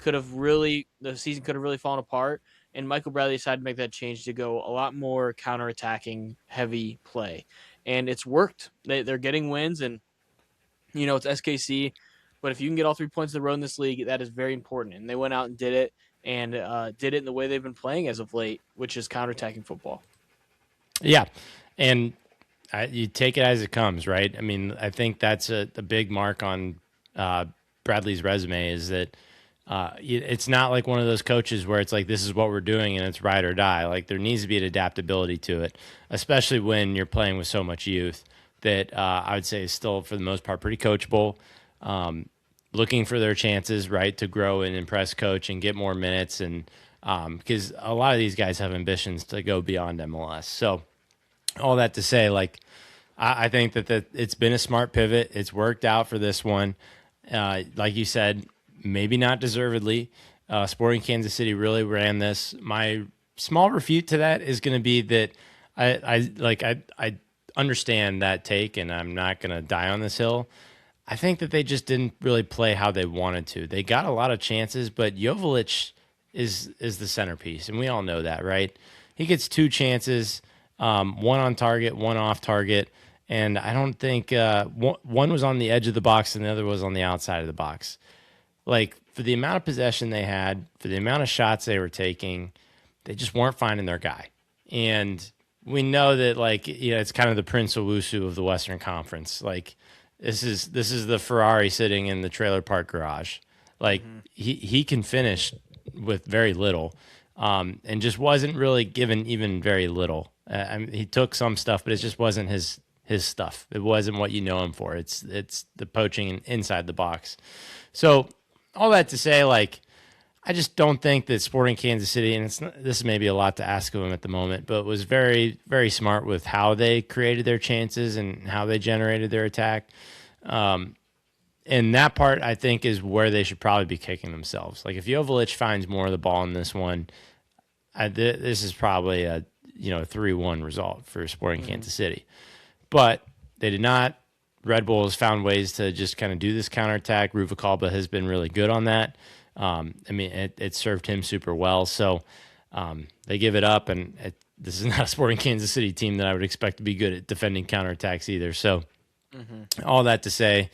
The season could have really fallen apart. And Michael Bradley decided to make that change to go a lot more counterattacking heavy play. And it's worked. They're getting wins, and it's SKC. But if you can get all 3 points in the road in this league, that is very important. And they went out and did it, and did it in the way they've been playing as of late, which is counterattacking football. Yeah, and you take it as it comes, right? I mean, I think that's a big mark on Bradley's resume is that it's not like one of those coaches where it's like, this is what we're doing and it's ride or die. Like there needs to be an adaptability to it, especially when you're playing with so much youth that I would say is still, for the most part, pretty coachable. Looking for their chances, right, to grow and impress coach and get more minutes. And because a lot of these guys have ambitions to go beyond MLS. So all that to say, like, I think that it's been a smart pivot. It's worked out for this one. Like you said, maybe not deservedly. Sporting Kansas City really ran this. My small refute to that is going to be that I understand that take, and I'm not going to die on this hill. I think that they just didn't really play how they wanted to. They got a lot of chances, but Joveljic is the centerpiece, and we all know that, right? He gets 2 chances, one on target, one off target, and I don't think one was on the edge of the box and the other was on the outside of the box. Like, for the amount of possession they had, for the amount of shots they were taking, they just weren't finding their guy. And we know that, like, it's kind of the Prince Owusu of the Western Conference. Like, this is the Ferrari sitting in the trailer park garage. Like, he can finish with very little, and just wasn't really given even very little. I mean, he took some stuff, but it just wasn't his stuff. It wasn't what you know him for. It's the poaching inside the box. So all that to say, like, I just don't think that Sporting Kansas City, and this is maybe a lot to ask of them at the moment, but was very, very smart with how they created their chances and how they generated their attack. Um, and that part, I think, is where they should probably be kicking themselves. Like if Jovic finds more of the ball in this one, this is probably a 3-1 result for Sporting Mm-hmm. Kansas City. But they did not. Red Bull has found ways to just kind of do this counterattack. Ruvalcaba has been really good on that. I mean, it served him super well. So they give it up, and this is not a Sporting Kansas City team that I would expect to be good at defending counterattacks either. So Mm-hmm. all that to say,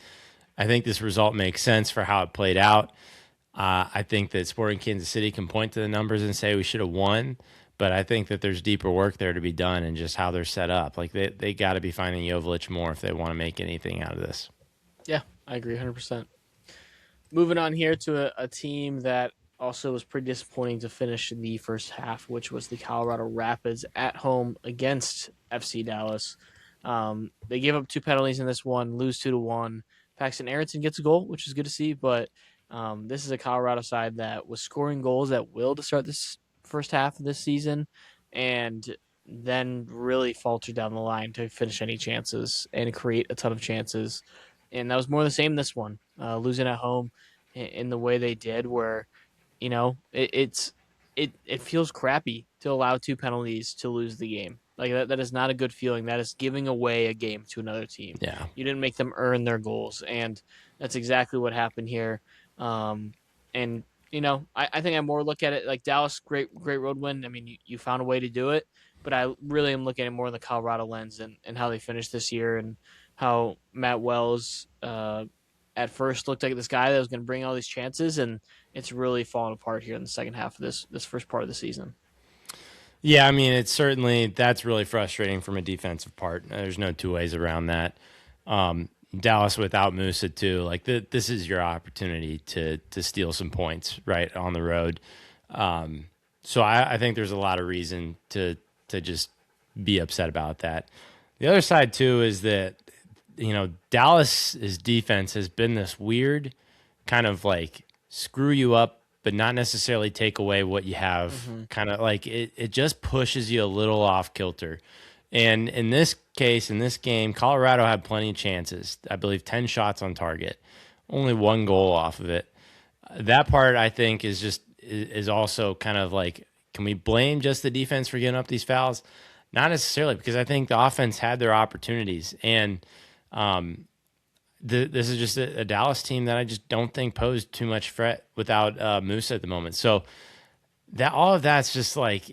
I think this result makes sense for how it played out. I think that Sporting Kansas City can point to the numbers and say we should have won, but I think that there's deeper work there to be done and just how they're set up. Like they got to be finding Jovic more if they want to make anything out of this. Yeah, I agree 100%. Moving on here to a team that also was pretty disappointing to finish in the first half, which was the Colorado Rapids at home against FC Dallas. They gave up two penalties in this one, lose 2-1. Paxton Aronson gets a goal, which is good to see, but this is a Colorado side that was scoring goals at will to start this first half of this season, and then really faltered down the line to finish any chances and create a ton of chances. And that was more the same this one, losing at home in the way they did, where it feels crappy to allow two penalties to lose the game. Like that is not a good feeling. That is giving away a game to another team. Yeah. You didn't make them earn their goals, and that's exactly what happened here. And I think I more look at it like Dallas, great road win. I mean, you found a way to do it, but I really am looking at it more in the Colorado lens and how they finished this year and how Matt Wells at first looked like this guy that was going to bring all these chances, and it's really fallen apart here in the second half of this first part of the season. Yeah, I mean, it's certainly that's really frustrating from a defensive part. There's no two ways around that. Dallas without Musa too, like this is your opportunity to steal some points right on the road. So I think there's a lot of reason to just be upset about that. The other side too is that Dallas's defense has been this weird kind of like screw you up but not necessarily take away what you have. Mm-hmm. Kind of like it just pushes you a little off kilter. And in this case, in this game, Colorado had plenty of chances. I believe 10 shots on target, only one goal off of it. That part I think is also kind of like, can we blame just the defense for getting up these fouls? Not necessarily, because I think the offense had their opportunities. And this is just a Dallas team that I just don't think posed too much threat without Musa at the moment. So that all of that's just like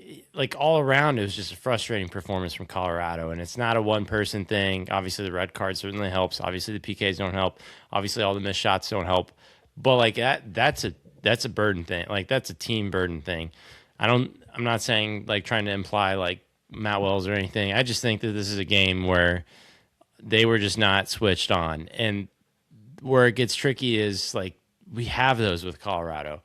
all around, it was just a frustrating performance from Colorado, and it's not a one person thing. Obviously, the red card certainly helps. Obviously, the PKs don't help. Obviously, all the missed shots don't help. But like that's a burden thing. Like that's a team burden thing. I'm not saying like trying to imply like Matt Wells or anything. I just think that this is a game where they were just not switched on. And where it gets tricky is like we have those with Colorado.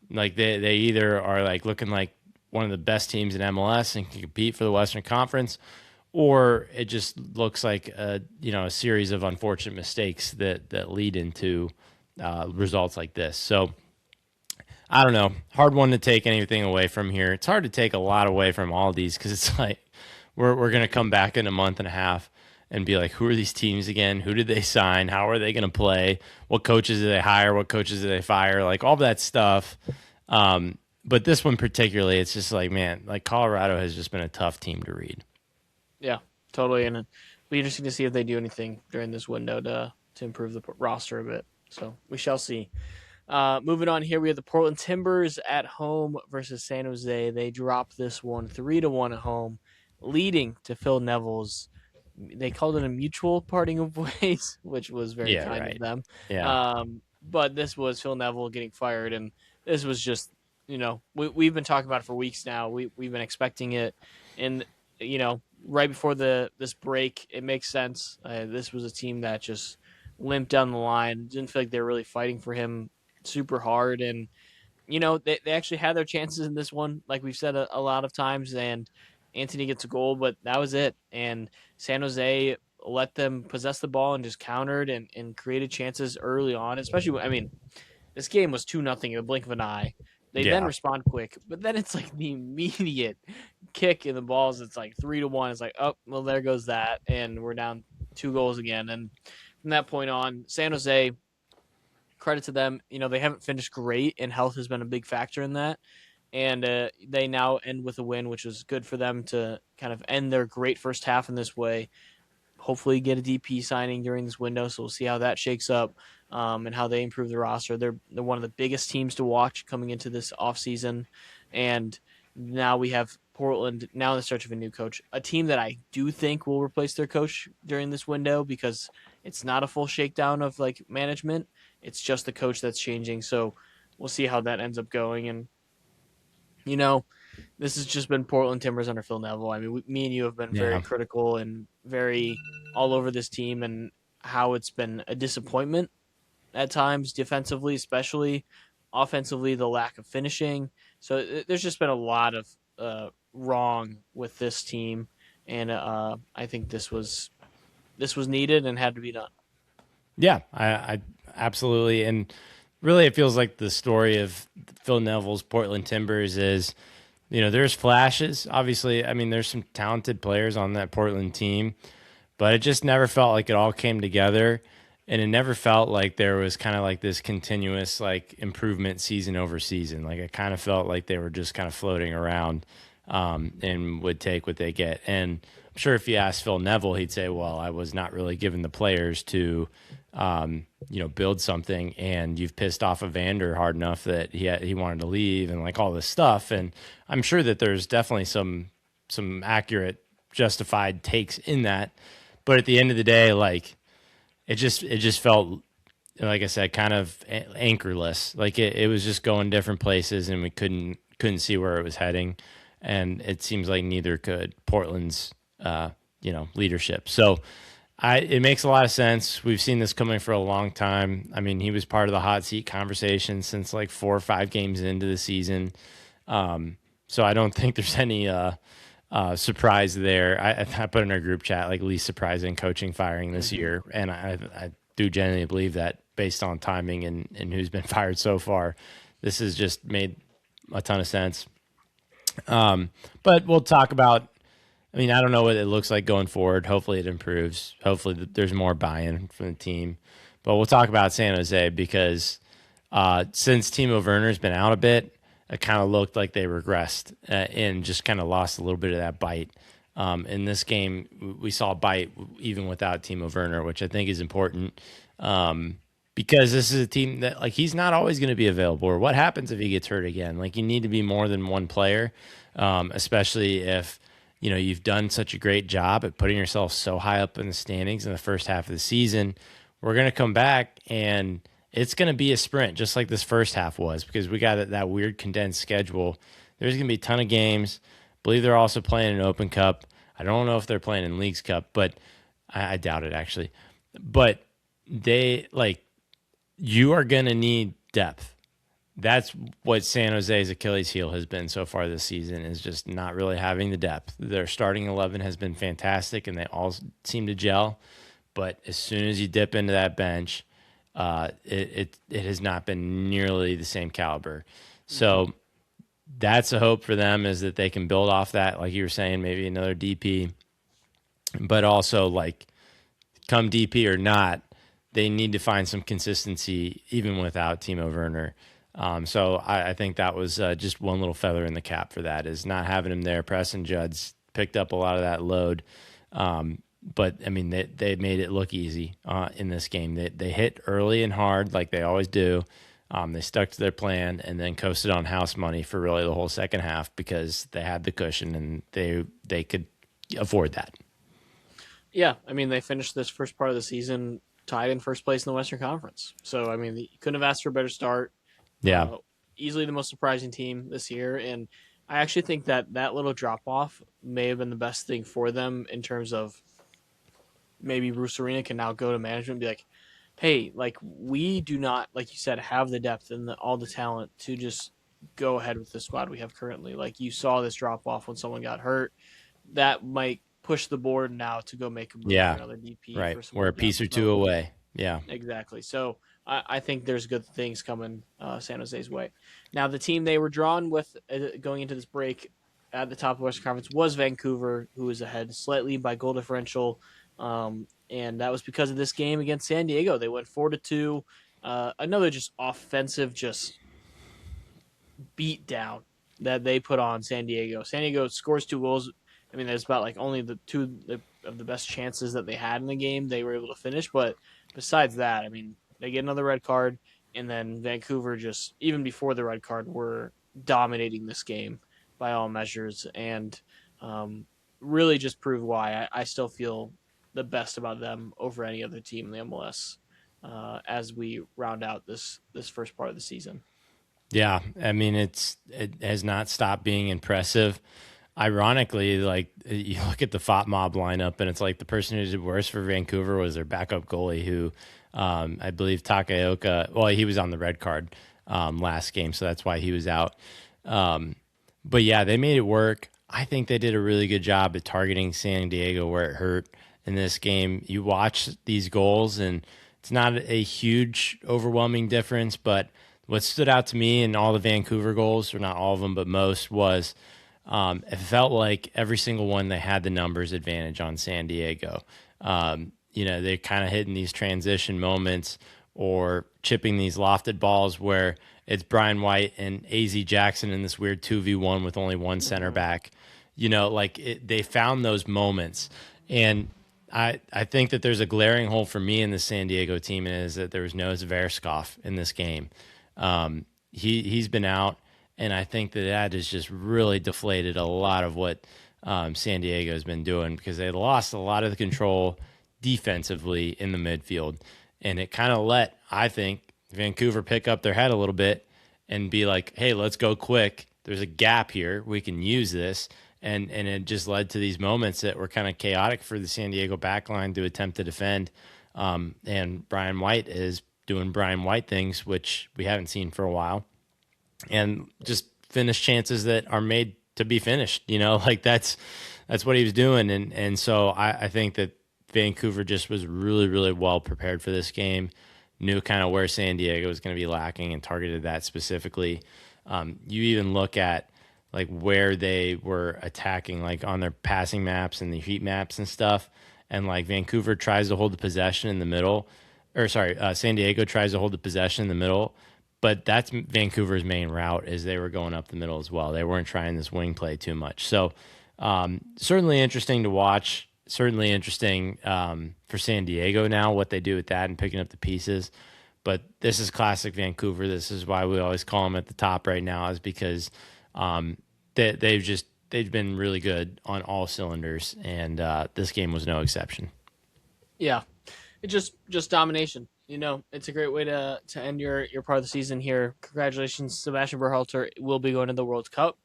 Like they either are like looking like one of the best teams in MLS and can compete for the Western Conference, or it just looks like a series of unfortunate mistakes that lead into results like this. So I don't know. Hard one to take anything away from here. It's hard to take a lot away from all these because it's like we're gonna come back in a month and a half and be like, who are these teams again? Who did they sign? How are they going to play? What coaches did they hire? What coaches did they fire? Like all that stuff. But this one particularly, it's just like, man, like Colorado has just been a tough team to read. Yeah, totally. And it'll be interesting to see if they do anything during this window to improve the roster a bit. So we shall see. Moving on here, we have the Portland Timbers at home versus San Jose. They dropped this one 3-1 at home, leading to Phil Neville's. They called it a mutual parting of ways, which was very Yeah, kind of right. them. Yeah. But this was Phil Neville getting fired, and this was just, we've been talking about it for weeks now. We've been expecting it, and right before this break, it makes sense. This was a team that just limped down the line. Didn't feel like they were really fighting for him super hard, and they actually had their chances in this one, like we've said a lot of times, and Anthony gets a goal, but that was it. And San Jose let them possess the ball and just countered and created chances early on, especially, I mean, this game was 2-0 in the blink of an eye. They then Yeah. respond quick, but then it's like the immediate kick in the balls. It's like 3-1. It's like, oh, well, there goes that, and we're down 2 goals again. And from that point on, San Jose, credit to them, they haven't finished great, and health has been a big factor in that. And they now end with a win, which is good for them to kind of end their great first half in this way. Hopefully, get a DP signing during this window, so we'll see how that shakes up, and how they improve the roster. They're one of the biggest teams to watch coming into this offseason. And now we have Portland now in the search of a new coach, a team that I do think will replace their coach during this window, because it's not a full shakedown of like management. It's just the coach that's changing. So we'll see how that ends up going. And you know, this has just been Portland Timbers under Phil Neville. I mean, me and you have been very Yeah. critical and very all over this team and how it's been a disappointment at times, defensively, especially offensively, the lack of finishing. So there's just been a lot of wrong with this team, and I think this was needed and had to be done. Yeah, I absolutely. And really, it feels like the story of Phil Neville's Portland Timbers is, there's flashes. Obviously, I mean, there's some talented players on that Portland team, but it just never felt like it all came together. And it never felt like there was kind of like this continuous like improvement season over season. Like it kind of felt like they were just kind of floating around, and would take what they get. And I'm sure if you asked Phil Neville, he'd say, well, I was not really given the players to, build something, and you've pissed off Evander hard enough that he wanted to leave and like all this stuff. And I'm sure that there's definitely some accurate, justified takes in that. But at the end of the day, like it just felt, like I said, kind of anchorless. Like it was just going different places, and we couldn't see where it was heading. And it seems like neither could Portland's leadership. So it makes a lot of sense. We've seen this coming for a long time. I mean, he was part of the hot seat conversation since like 4 or 5 games into the season. So I don't think there's any surprise there. I put in our group chat like least surprising coaching firing this year, and I do genuinely believe that based on timing and who's been fired so far, this has just made a ton of sense. But we'll talk about. I mean, I don't know what it looks like going forward. Hopefully, it improves. Hopefully, there's more buy-in from the team. But we'll talk about San Jose because since Timo Werner's been out a bit, it kind of looked like they regressed and just kind of lost a little bit of that bite. In this game, we saw a bite even without Timo Werner, which I think is important because this is a team that like he's not always going to be available. Or what happens if he gets hurt again? Like you need to be more than one player, especially if you've done such a great job at putting yourself so high up in the standings in the first half of the season. We're going to come back and it's going to be a sprint, just like this first half was, because we got that weird condensed schedule. There's going to be a ton of games. I believe they're also playing an Open Cup. I don't know if they're playing in Leagues Cup, but I doubt it actually. But you are going to need depth. That's what San Jose's Achilles heel has been so far this season, is just not really having the depth. Their starting 11 has been fantastic, and they all seem to gel. But as soon as you dip into that bench, it has not been nearly the same caliber. So that's a hope for them, is that they can build off that, like you were saying, maybe another DP. But also, like, come DP or not, they need to find some consistency even without Timo Werner. So I think that was just one little feather in the cap for that, is not having him there. Preston Judd's picked up a lot of that load. But, I mean, they made it look easy in this game. They hit early and hard like they always do. They stuck to their plan and then coasted on house money for really the whole second half because they had the cushion and they could afford that. Yeah, I mean, they finished this first part of the season tied in first place in the Western Conference. So, I mean, you couldn't have asked for a better start. Yeah. Easily the most surprising team this year. And I actually think that little drop off may have been the best thing for them, in terms of maybe Bruce Arena can now go to management and be like, hey, like, we do not, like you said, have the depth and all the talent to just go ahead with the squad we have currently. Like, you saw this drop off when someone got hurt. That might push the board now to go make a move for Yeah. another DP Right. for some We're more a piece depth or two development. away. Yeah. Exactly. So I think there's good things coming San Jose's way. Now, the team they were drawn with going into this break at the top of the Western Conference was Vancouver, who was ahead slightly by goal differential, and that was because of this game against San Diego. They went 4-2. Another just offensive, just beat down that they put on San Diego. San Diego scores 2 goals. I mean, there's about like only the two of the best chances that they had in the game they were able to finish. But besides that, I mean, they get another red card, and then Vancouver just even before the red card were dominating this game by all measures, and really just proved why I still feel the best about them over any other team in the MLS as we round out this first part of the season. Yeah, I mean it has not stopped being impressive. Ironically, like you look at the FOP mob lineup, and it's like the person who did worse for Vancouver was their backup goalie, who I believe Takaoka. Well, he was on the red card last game, so that's why he was out. Um, but yeah, they made it work. I think they did a really good job at targeting San Diego where it hurt in this game. You watch these goals, and it's not a huge, overwhelming difference, but what stood out to me in all the Vancouver goals, or not all of them, but most, was it felt like every single one they had the numbers advantage on San Diego. They're kind of hitting these transition moments or chipping these lofted balls where it's Brian White and AZ Jackson in this weird 2v1 with only one center Mm-hmm. back. They found those moments. And I think that there's a glaring hole for me in the San Diego team, and is that there was no Zverskov in this game. He's been out, and I think that has just really deflated a lot of what San Diego has been doing, because they lost a lot of the control defensively in the midfield, and it kind of let, I think, Vancouver pick up their head a little bit and be like, "Hey, let's go quick. There's a gap here. We can use this." And it just led to these moments that were kind of chaotic for the San Diego backline to attempt to defend. And Brian White is doing Brian White things, which we haven't seen for a while, and just finish chances that are made to be finished. Like that's what he was doing, and so I think that Vancouver just was really, really well prepared for this game, knew kind of where San Diego was going to be lacking, and targeted that specifically. You even look at like where they were attacking, like on their passing maps and the heat maps and stuff, and like Vancouver tries to hold the possession in the middle, or sorry, San Diego tries to hold the possession in the middle, but that's Vancouver's main route, is they were going up the middle as well. They weren't trying this wing play too much. So certainly interesting to watch. Certainly interesting for San Diego now, what they do with that and picking up the pieces. But this is classic Vancouver. This is why we always call them at the top right now, is because they've been really good on all cylinders, and this game was no exception. Yeah, it just domination. It's a great way to end your part of the season here. Congratulations, Sebastian Berhalter will be going to the World Cup,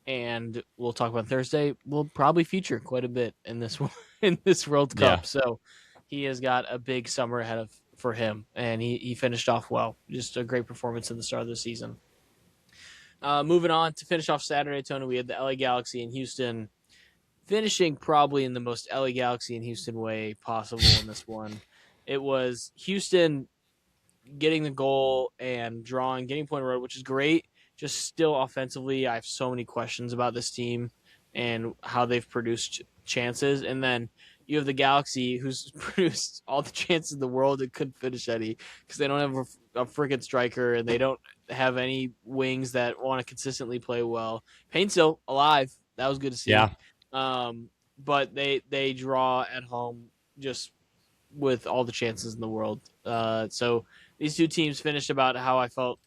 and we'll talk about Thursday. We'll probably feature quite a bit in this in this World Yeah. Cup. So he has got a big summer ahead of for him, and he finished off well. Just a great performance in the start of the season. Moving on to finish off Saturday, Tony, we had the LA Galaxy in Houston, finishing probably in the most LA Galaxy in Houston way possible in this one. It was Houston getting the goal and drawing, getting point road, which is great. Just still offensively, I have so many questions about this team and how they've produced chances. And then you have the Galaxy, who's produced all the chances in the world and couldn't finish any because they don't have a freaking striker and they don't have any wings that want to consistently play well. Payne's still alive. That was good to see. Yeah. But they draw at home just with all the chances in the world. So these two teams finished about how I felt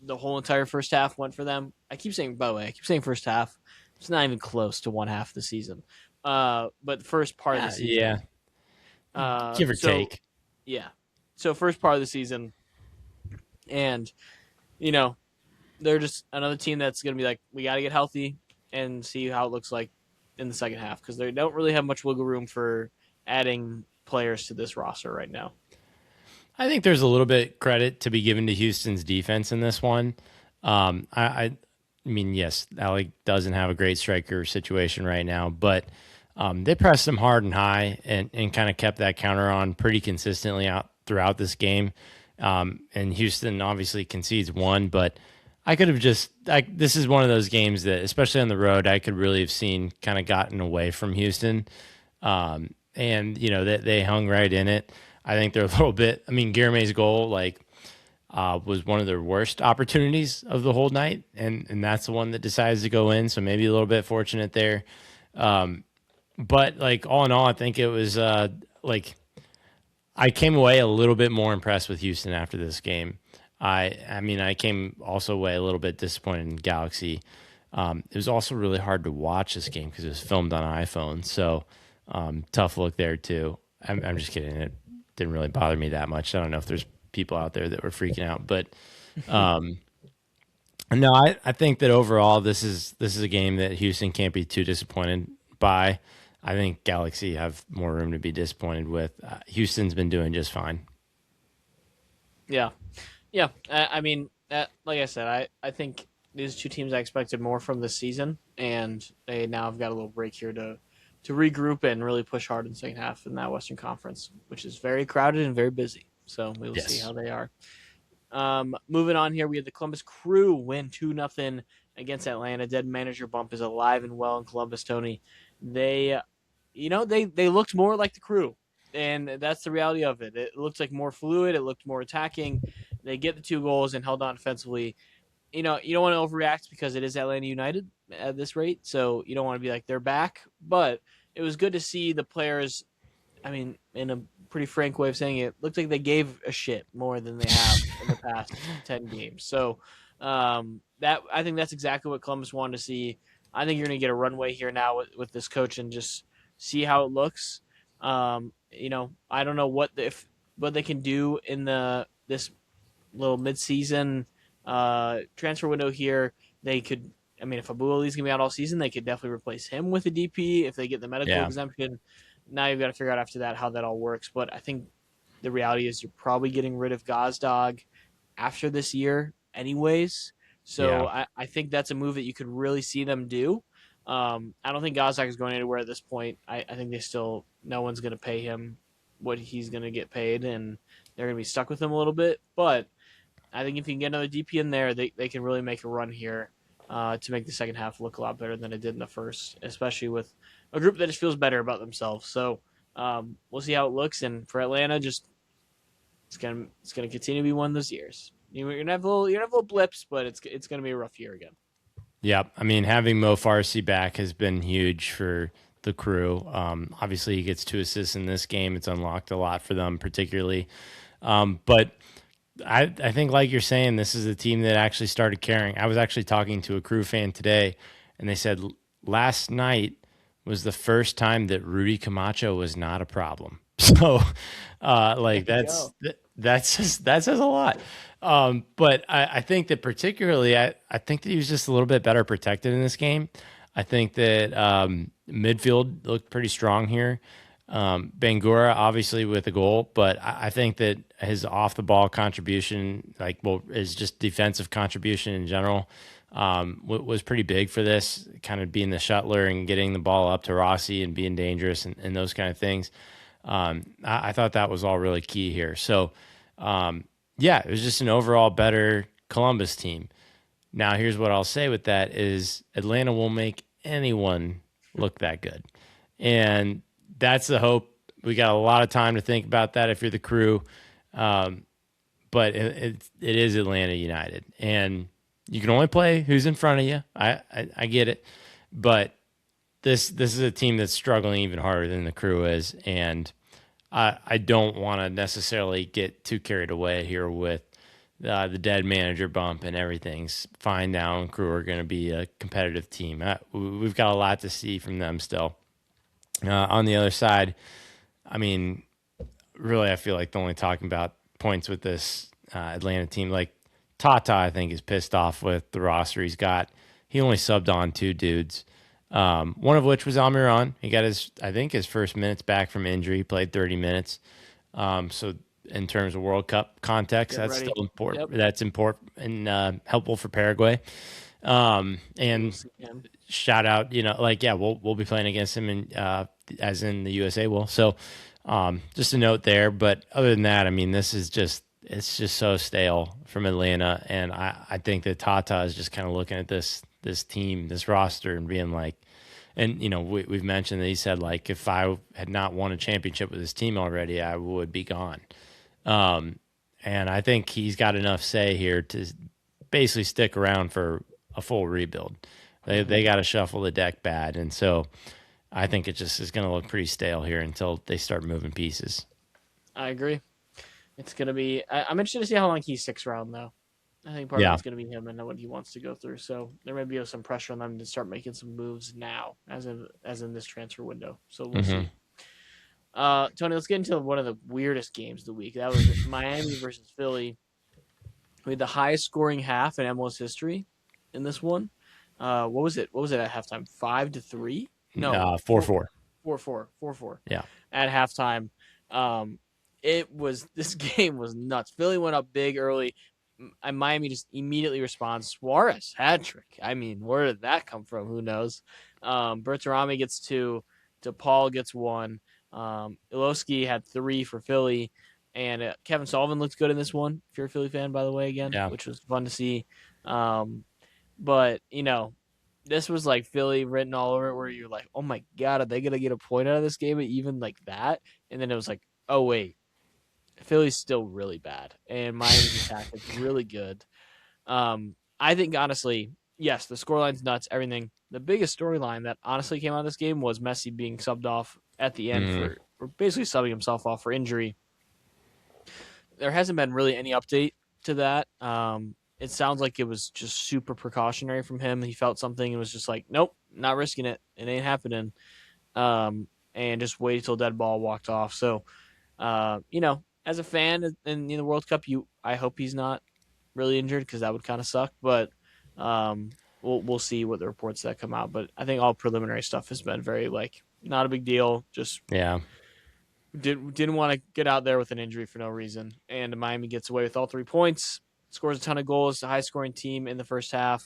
the whole entire first half went for them. I keep saying, by the way, I keep saying first half. It's not even close to one half of the season. But the first part of the Yeah. season. Give or So take. yeah. So first part of the season, and you know they're just another team that's going to be like, we got to get healthy and see how it looks like in the second half, because they don't really have much wiggle room for adding players to this roster right now. I think there's a little bit credit to be given to Houston's defense in this one. I mean, yes, Alec doesn't have a great striker situation right now, but they pressed him hard and high, and kind of kept that counter on pretty consistently out throughout this game. And Houston obviously concedes one, but I could have this is one of those games that, especially on the road, I could really have seen kind of gotten away from Houston. And, they hung right in it. I think they're a little bit, I mean, Guilherme's goal, was one of their worst opportunities of the whole night. And that's the one that decides to go in. So maybe a little bit fortunate there. But all in all, I think it was, I came away a little bit more impressed with Houston after this game. I mean, I came also away a little bit disappointed in Galaxy. It was also really hard to watch this game because it was filmed on iPhone, so tough look there too. I'm just kidding. It didn't really bother me that much. I don't know if there's people out there that were freaking out, but no, I think that overall this is a game that Houston can't be too disappointed by. I think Galaxy have more room to be disappointed with. Houston's been doing just fine. Yeah, yeah. I mean, like I said, I think these two teams I expected more from this season, and they now have got a little break here to regroup and really push hard in the second half in that Western Conference, which is very crowded and very busy. So we will see Yes. how they are. Moving on here, we have the Columbus Crew win 2-0 against Atlanta. Dead manager bump is alive and well in Columbus, Tony. They, they looked more like the Crew, and that's the reality of it. It looked like more fluid. It looked more attacking. They get the 2 goals and held on defensively. You don't want to overreact because it is Atlanta United at this rate, so you don't want to be like they're back. But it was good to see the players. I mean, in a pretty frank way of saying it, looked like they gave a shit more than they have in the past 10 games. So that I think that's exactly what Columbus wanted to see. I think you're going to get a runway here now with this coach and just see how it looks. I don't know what they can do in this little midseason transfer window here. They could. I mean, if Abu Ali's gonna be out all season, they could definitely replace him with a DP if they get the medical Yeah. exemption. Now you've got to figure out after that how that all works. But I think the reality is you're probably getting rid of Gazdag after this year, anyways. So Yeah. I think that's a move that you could really see them do. I don't think Gazdag is going anywhere at this point. I think no one's going to pay him what he's going to get paid, and they're going to be stuck with him a little bit. But I think if you can get another DP in there, they can really make a run here to make the second half look a lot better than it did in the first, especially with a group that just feels better about themselves. So we'll see how it looks. And for Atlanta, just it's gonna continue to be one of those years. You're gonna have little blips, but it's gonna be a rough year again. Yep. I mean, having Mo Farsi back has been huge for the Crew. Obviously, he gets 2 assists in this game. It's unlocked a lot for them, particularly. But I think, like you're saying, this is a team that actually started caring. I was actually talking to a Crew fan today, and they said last night was the first time that Rudy Camacho was not a problem. So, There like you go. that says a lot. But I think that particularly, I think that he was just a little bit better protected in this game. I think that midfield looked pretty strong here. Bangura obviously with a goal, but I think that his off the ball contribution, his just defensive contribution in general, was pretty big for this. Kind of being the shuttler and getting the ball up to Rossi and being dangerous and those kind of things. I thought that was all really key here. So, yeah, it was just an overall better Columbus team. Now, here's what I'll say with that is Atlanta will make anyone look that good. And that's the hope. We got a lot of time to think about that if you're the Crew. But it is Atlanta United. And you can only play who's in front of you. I get it. But this is a team that's struggling even harder than the Crew is. And I don't want to necessarily get too carried away here with the dead manager bump and everything's fine now, and Crew are going to be a competitive team. We've got a lot to see from them still. On the other side, I mean, really, I feel like the only talking about points with this Atlanta team, like Tata, I think is pissed off with the roster he's got. He only subbed on 2 dudes, one of which was Almiron. He got his first minutes back from injury. He played 30 minutes. So in terms of World Cup context, Get that's ready. still important. Yep. That's important and helpful for Paraguay. We'll And see him. shout out, yeah, we'll be playing against him as in the USA will. So just a note there. But other than that, I mean, this is just it's just so stale from Atlanta, and I think that Tata is just kind of looking at this team, this roster, and being like, and we've mentioned that he said like if I had not won a championship with this team already, I would be gone. Um, and I think he's got enough say here to basically stick around for a full rebuild. They Hmm. got to shuffle the deck bad, and so I think it just is going to look pretty stale here until they start moving pieces. I agree. It's gonna be. I'm interested to see how long he sticks around, though. I think part of Yeah. it's going to be him and what he wants to go through. So there may be some pressure on them to start making some moves now, as in this transfer window. So we'll Hmm. see. Tony, let's get into one of the weirdest games of the week. That was Miami versus Philly. We had the highest scoring half in MLS history in this one. What was it? What was it at halftime? 5-3? No, 4-4. 4-4 Yeah. at halftime. Um, it was this game was nuts. Philly went up big early, and Miami just immediately responds. Suarez hat trick. I mean, where did that come from? Who knows? Bertarami gets two. DePaul gets one. Iloski had three for Philly, and Kevin Sullivan looked good in this one. If you're a Philly fan, by the way, again, Yeah. which was fun to see. Um, but this was like Philly written all over it, where you're like, oh my god, are they gonna get a point out of this game, even like that? And then it was like, oh wait, Philly's still really bad, and Miami's attack is really good. I think honestly, yes, the scoreline's nuts, everything. The biggest storyline that honestly came out of this game was Messi being subbed off at the end Mm, for basically subbing himself off for injury. There hasn't been really any update to that. It sounds like it was just super precautionary from him. He felt something and was just like, nope, not risking it. It ain't happening. And just waited till dead ball walked off. So, as a fan in the World Cup, I hope he's not really injured because that would kind of suck. But we'll see what the reports that come out. But I think all preliminary stuff has been very like not a big deal. Just yeah. didn't want to get out there with an injury for no reason. And Miami gets away with all 3 points, scores a ton of goals, the high scoring team in the first half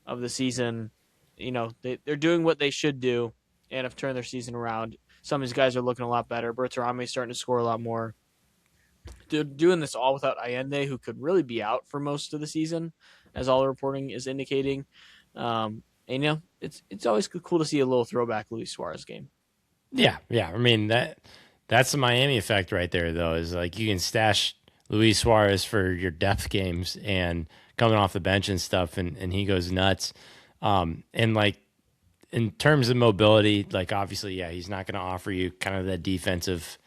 of the season. They're doing what they should do and have turned their season around. Some of these guys are looking a lot better. Bertarame starting to score a lot more. They're doing this all without Allende, who could really be out for most of the season, as all the reporting is indicating. And it's always cool to see a little throwback Luis Suarez game. Yeah. Yeah. I mean, that's the Miami effect right there, though, is like you can stash Luis Suarez for your depth games and coming off the bench and stuff, and he goes nuts. And like in terms of mobility, like obviously, yeah, he's not going to offer you kind of that defensive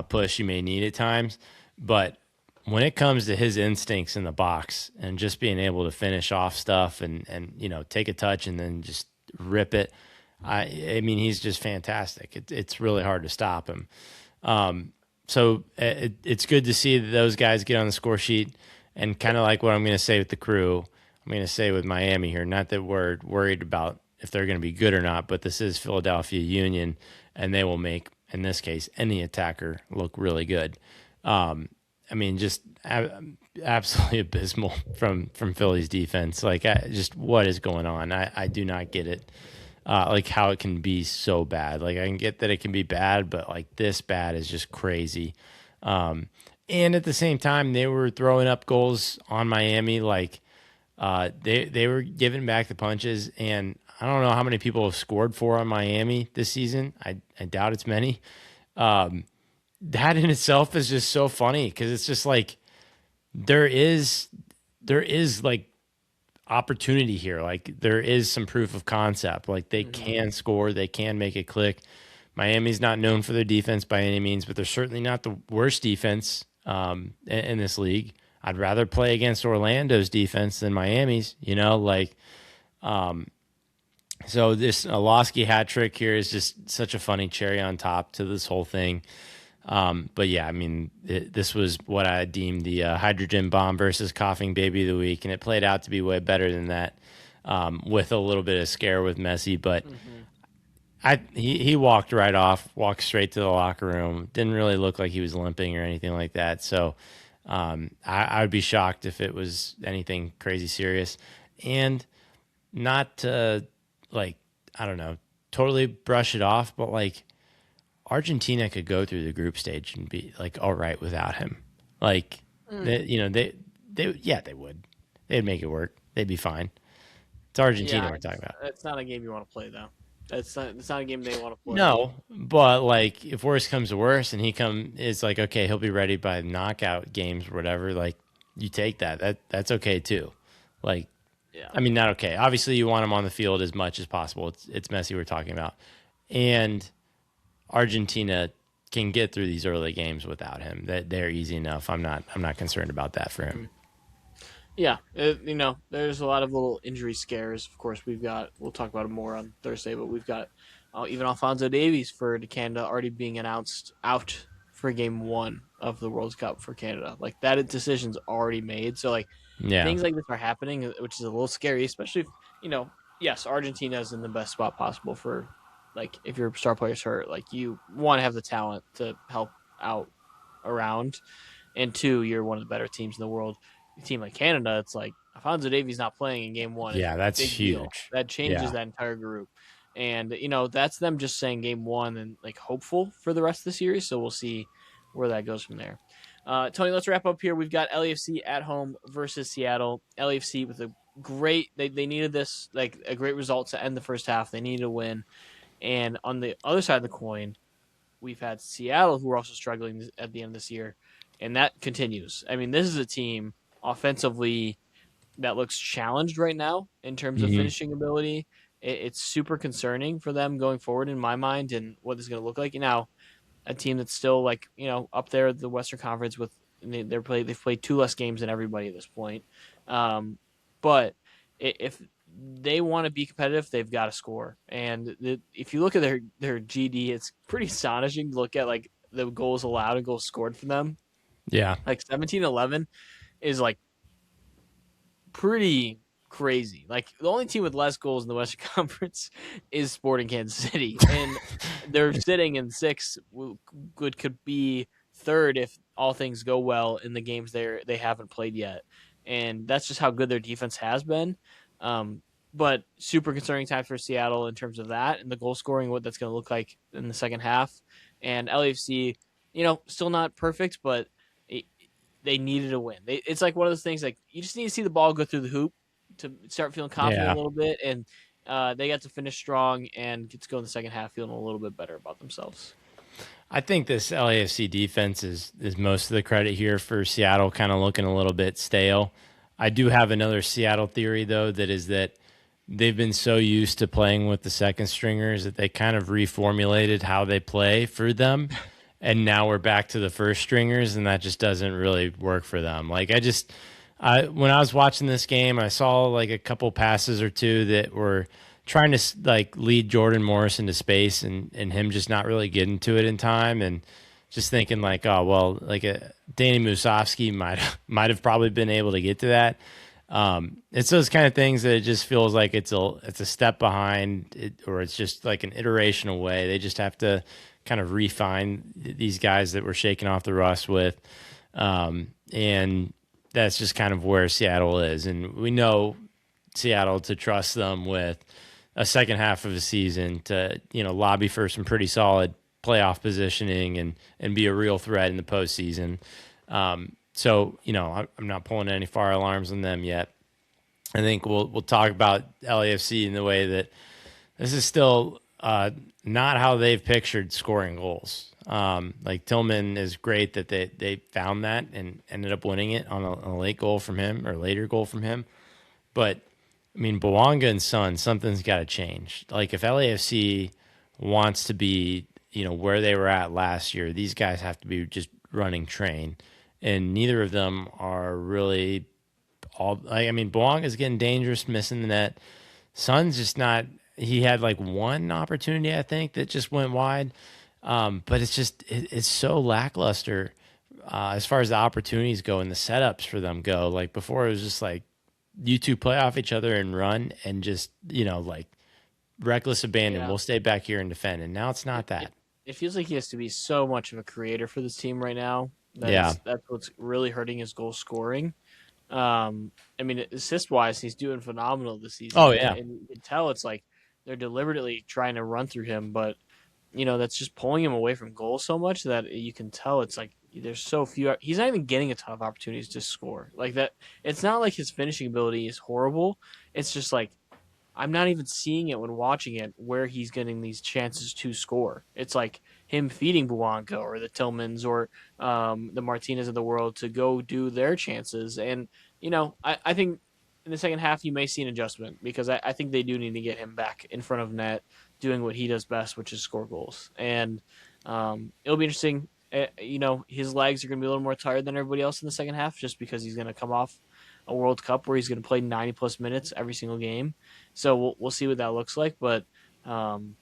push you may need at times. But when it comes to his instincts in the box and just being able to finish off stuff and take a touch and then just rip it, I mean he's just fantastic. It's really hard to stop him. So it's good to see that those guys get on the score sheet, and kind of like what I'm going to say with the Crew, I'm going to say with Miami here. Not that we're worried about if they're going to be good or not, but this is Philadelphia Union, and they will make, in this case, any attacker look really good. I mean, just absolutely abysmal from Philly's defense. Like, just what is going on? I do not get it. Like how it can be so bad. Like I can get that it can be bad, but like this bad is just crazy. And at the same time, they were throwing up goals on Miami. Like they were giving back the punches, and I don't know how many people have scored for on Miami this season. I doubt it's many. That in itself is just so funny because it's just like there is like opportunity here. Like there is some proof of concept. Like they Mm-hmm. can score, they can make it click. Miami's not known for their defense by any means, but they're certainly not the worst defense in this league. I'd rather play against Orlando's defense than Miami's. So this Olowski hat trick here is just such a funny cherry on top to this whole thing. But yeah, I mean, this was what I deemed the hydrogen bomb versus coughing baby of the week, and it played out to be way better than that, with a little bit of scare with Messi. But Mm-hmm. he walked right off, walked straight to the locker room. Didn't really look like he was limping or anything like that. So I would be shocked if it was anything crazy serious, and not to like I don't know, totally brush it off, but like Argentina could go through the group stage and be like all right without him. Like Mm. They would. They'd make it work. They'd be fine. It's Argentina Yeah, we're talking about. it's not a game you want to play though. It's not a game they want to play. No, but like if worse comes to worse, and it's like okay, he'll be ready by knockout games or whatever. Like you take that. That's okay too. Like Yeah. I mean, not okay. Obviously, you want him on the field as much as possible. It's Messi we're talking about, and Argentina can get through these early games without him. That they're easy enough. I'm not concerned about that for him. Mm. Yeah, there's a lot of little injury scares. Of course, we'll talk about it more on Thursday, but we've got even Alfonso Davies for Canada already being announced out for game one of the World Cup for Canada. Like that decision's already made. So like Yeah, things like this are happening, which is a little scary, especially if, yes, Argentina is in the best spot possible for like if your star player's hurt, like you want to have the talent to help out around, and two, you're one of the better teams in the world. A team like Canada, it's like Alfonso Davies not playing in game one is a yeah, that's big deal. huge. That changes Yeah. that entire group. And, that's them just saying game one and like hopeful for the rest of the series. So we'll see where that goes from there. Tony, let's wrap up here. We've got LAFC at home versus Seattle. LAFC with a they needed this, like a great result to end the first half. They needed a win. And on the other side of the coin, we've had Seattle, who are also struggling at the end of this year, and that continues. I mean, this is a team offensively that looks challenged right now in terms of Hmm. finishing ability. It's super concerning for them going forward in my mind, and what this is going to look like. Now, a team that's still like up there at the Western Conference with they've played two less games than everybody at this point. Um, but if they want to be competitive, they've got to score. And if you look at their GD, it's pretty astonishing to look at like the goals allowed and goals scored for them. Yeah. Like 17-11 is like pretty crazy. Like the only team with less goals in the Western Conference is Sporting Kansas City, and they're sitting in sixth. Could be third if all things go well in the games they haven't played yet, and that's just how good their defense has been. Um, but super concerning times for Seattle in terms of that and the goal scoring, what that's going to look like in the second half. And LAFC, still not perfect, but they needed a win. It's like one of those things like you just need to see the ball go through the hoop to start feeling confident a Yeah. little bit, and they got to finish strong and get to go in the second half feeling a little bit better about themselves. I think this LAFC defense is most of the credit here for Seattle kind of looking a little bit stale. I do have another Seattle theory though that is that they've been so used to playing with the second stringers that they kind of reformulated how they play for them. And now we're back to the first stringers, and that just doesn't really work for them. Like when I was watching this game, I saw like a couple passes or two that were trying to like lead Jordan Morris into space, and him just not really getting to it in time, and just thinking like, oh well, like Danny Musovsky might have probably been able to get to that. It's those kind of things that it just feels like it's a step behind it, or it's just like an iteration away. They just have to kind of refine these guys that we're shaking off the rust with, and that's just kind of where Seattle is. And we know Seattle to trust them with a second half of the season to lobby for some pretty solid playoff positioning and be a real threat in the postseason. So I'm not pulling any fire alarms on them yet. I think we'll talk about LAFC in the way that this is still not how they've pictured scoring goals. Like Tillman is great that they found that and ended up winning it on a late goal from him or later goal from him. But I mean, Bouanga and Son, something's got to change. Like if LAFC wants to be, where they were at last year, these guys have to be just running train, and neither of them are really all. I mean, Bouanga's getting dangerous, missing the net. Son's just not. He had like one opportunity, I think, that just went wide. But it's so lackluster as far as the opportunities go and the setups for them go. Like before, it was just like you two play off each other and run and just like reckless abandon. Yeah, We'll stay back here and defend. And now it's it, not it, that. it feels like he has to be so much of a creator for this team right now that Yeah. that's what's really hurting his goal scoring. I mean, assist wise, he's doing phenomenal this Oh season, yeah. and you can tell it's like they're deliberately trying to run through him, but that's just pulling him away from goals so much that you can tell it's like there's so few. He's not even getting a ton of opportunities to score like that. It's not like his finishing ability is horrible. It's just like I'm not even seeing it when watching it where he's getting these chances to score. It's like him feeding Buanka or the Tillmans or the Martinez of the world to go do their chances. And, I think in the second half you may see an adjustment because I think they do need to get him back in front of net doing what he does best, which is score goals. And it'll be interesting. His legs are going to be a little more tired than everybody else in the second half just because he's going to come off a World Cup where he's going to play 90 plus minutes every single game. So we'll see what that looks like. But um,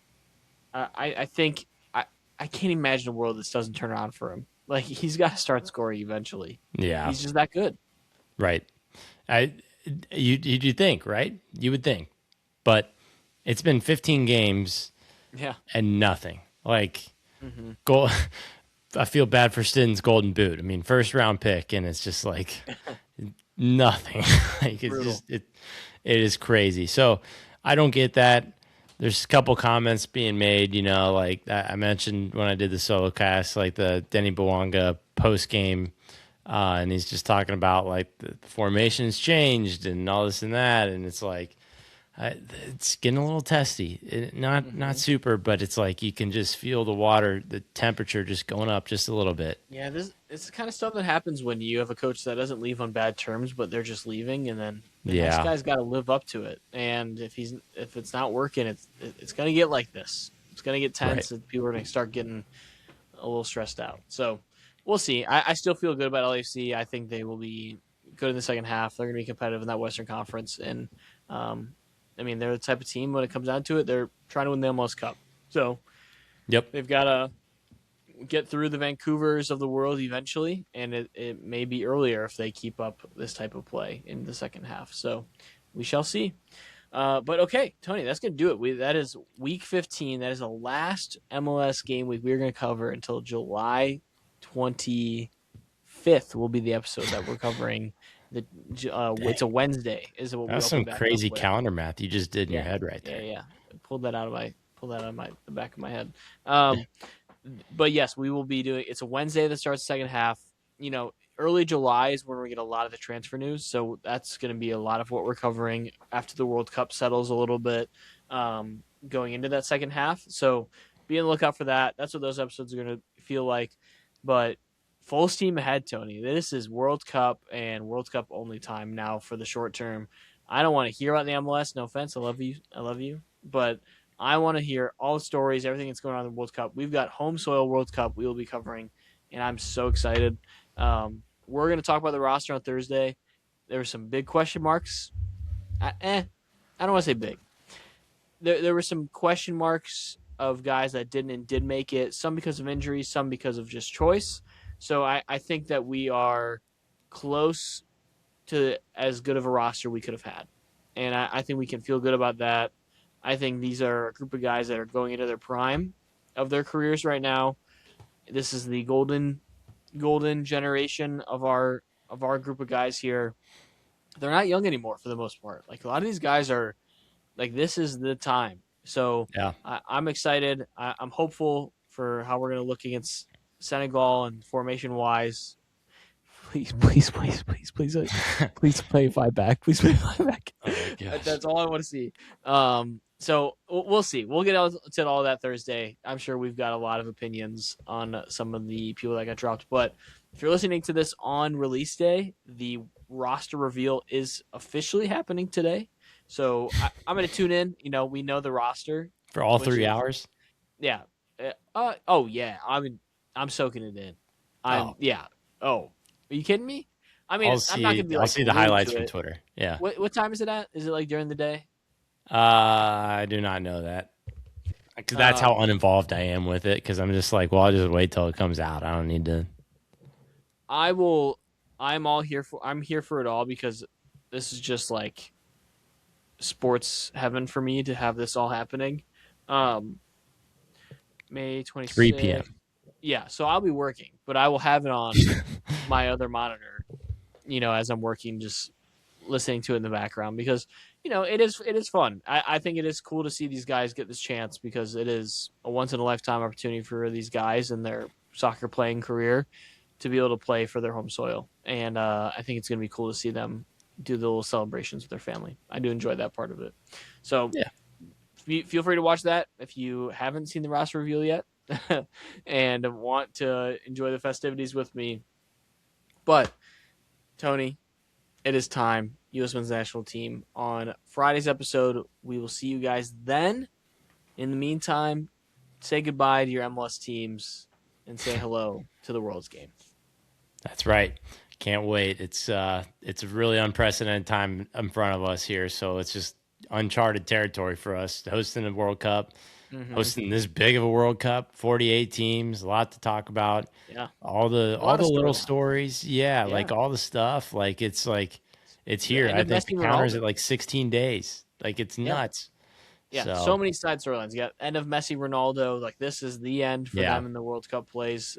I think I can't imagine a world this doesn't turn around for him. Like he's got to start scoring eventually. Yeah, He's just that good. right. I you think, right? You would think, but it's been 15 games Yeah. and nothing. Like Mm-hmm. goal. I feel bad for Stin's golden boot. I mean, first round pick, and it's just like nothing. Like it's Brutal. just it is crazy. So I don't get that. There's a couple comments being made, like I mentioned when I did the solo cast, like the Denny Bwanga post game, and he's just talking about like the formation's changed and all this and that, and it's like it's getting a little testy. Not Mm-hmm. super, but it's like you can just feel the water, the temperature just going up just a little bit. Yeah, it's the kind of stuff that happens when you have a coach that doesn't leave on bad terms, but they're just leaving, and then the next Yeah, guy's got to live up to it. And if it's not working, it's gonna get like this. It's gonna get right. tense, and people are gonna start getting a little stressed out. So we'll see. I still feel good about LAFC. I think they will be good in the second half. They're gonna be competitive in that Western Conference, and um, I mean they're the type of team when it comes down to it, they're trying to win the MLS Cup. So Yep. they've got to get through the Vancouvers of the world eventually, and it may be earlier if they keep up this type of play in the second half. So we shall see. But okay, Tony, that's gonna do it. That is week 15. That is the last MLS game week we're gonna cover until July 25th. Will be the episode that we're covering. It's Dang. a Wednesday. Is what we That's open some back up crazy with. calendar math you just did in your Yeah, head right yeah, there. yeah. Pulled that out of the back of my head. But yes, we will be doing. It's a Wednesday that starts the second half. Early July is when we get a lot of the transfer news, so that's going to be a lot of what we're covering after the World Cup settles a little bit, going into that second half. So be on the lookout for that. That's what those episodes are going to feel like. But full steam ahead, Tony. This is World Cup and World Cup only time now for the short term. I don't want to hear about the MLS. No offense, I love you, but I want to hear all the stories, everything that's going on in the World Cup. We've got home soil World Cup we will be covering, and I'm so excited. We're going to talk about the roster on Thursday. There were some big question marks. I don't want to say big. There were some question marks of guys that didn't and did make it, some because of injuries, some because of just choice. So I think that we are close to as good of a roster we could have had. And I think we can feel good about that. I think these are a group of guys that are going into their prime of their careers right now. This is the golden generation of our group of guys here. They're not young anymore for the most part. Like a lot of these guys are like this is the time. So Yeah. I'm excited. I'm hopeful for how we're going to look against Senegal and formation wise. Please play five back. Please play five back. Oh my gosh. That's all I want to see. So we'll see. We'll get to all that Thursday. I'm sure we've got a lot of opinions on some of the people that got dropped. But if you're listening to this on release day, the roster reveal is officially happening today. So I'm going to tune in. We know the roster, For all which 3 hours? yeah. Oh yeah. I'm soaking it in. Oh, Yeah. Oh, are you kidding me? I mean, I'm not gonna be I'll like see the glued highlights to from it. Twitter. Yeah. What time is it at? Is it like during the day? I do not know that. 'Cause that's how Um, uninvolved I am with it. Because I'm just like, well, I'll just wait till it comes out. I don't need to. I will. I'm all here for. I'm here for it all because this is just like sports heaven for me to have this all happening. Um, May 3 26th. p.m. Yeah, so I'll be working, but I will have it on my other monitor. As I'm working, just listening to it in the background because it is fun. I think it is cool to see these guys get this chance because it is a once in a lifetime opportunity for these guys in their soccer playing career. to be able to play for their home soil. And I think it's going to be cool to see them do the little celebrations with their family. I do enjoy that part of it. So Yeah, feel free to watch that if you haven't seen the roster reveal yet and want to enjoy the festivities with me. But Tony, it is time. U.S. men's national team on Friday's episode. We will see you guys then. In the meantime, say goodbye to your MLS teams and say hello to the World's game. that's right. Can't wait. It's a really unprecedented time in front of us here, so it's just uncharted territory for us hosting a World Cup, Mm-hmm. hosting this big of a World Cup, 48 teams, a lot to talk about. Yeah, All the a all lot of the little storylines. stories, yeah, Yeah, all the stuff, it's the here. end I of think the Messi counter's Ronaldo. at like 16 days. Like it's Yeah, nuts. yeah, so So many side storylines. You got end of Messi Ronaldo. Like this is the end for yeah, them in the World Cup plays.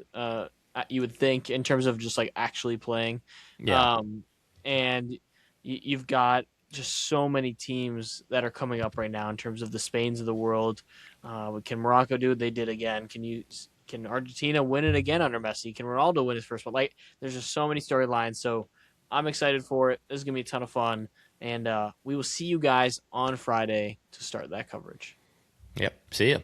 You would think in terms of just like actually playing, yeah, um, and you've got just so many teams that are coming up right now in terms of the Spains of the world. Can Morocco do what they did again? Can Argentina win it again under Messi? Can Ronaldo win his first one? Like, there's just so many storylines. So I'm excited for it. This is gonna be a ton of fun. And we will see you guys on Friday to start that coverage. yep. See ya.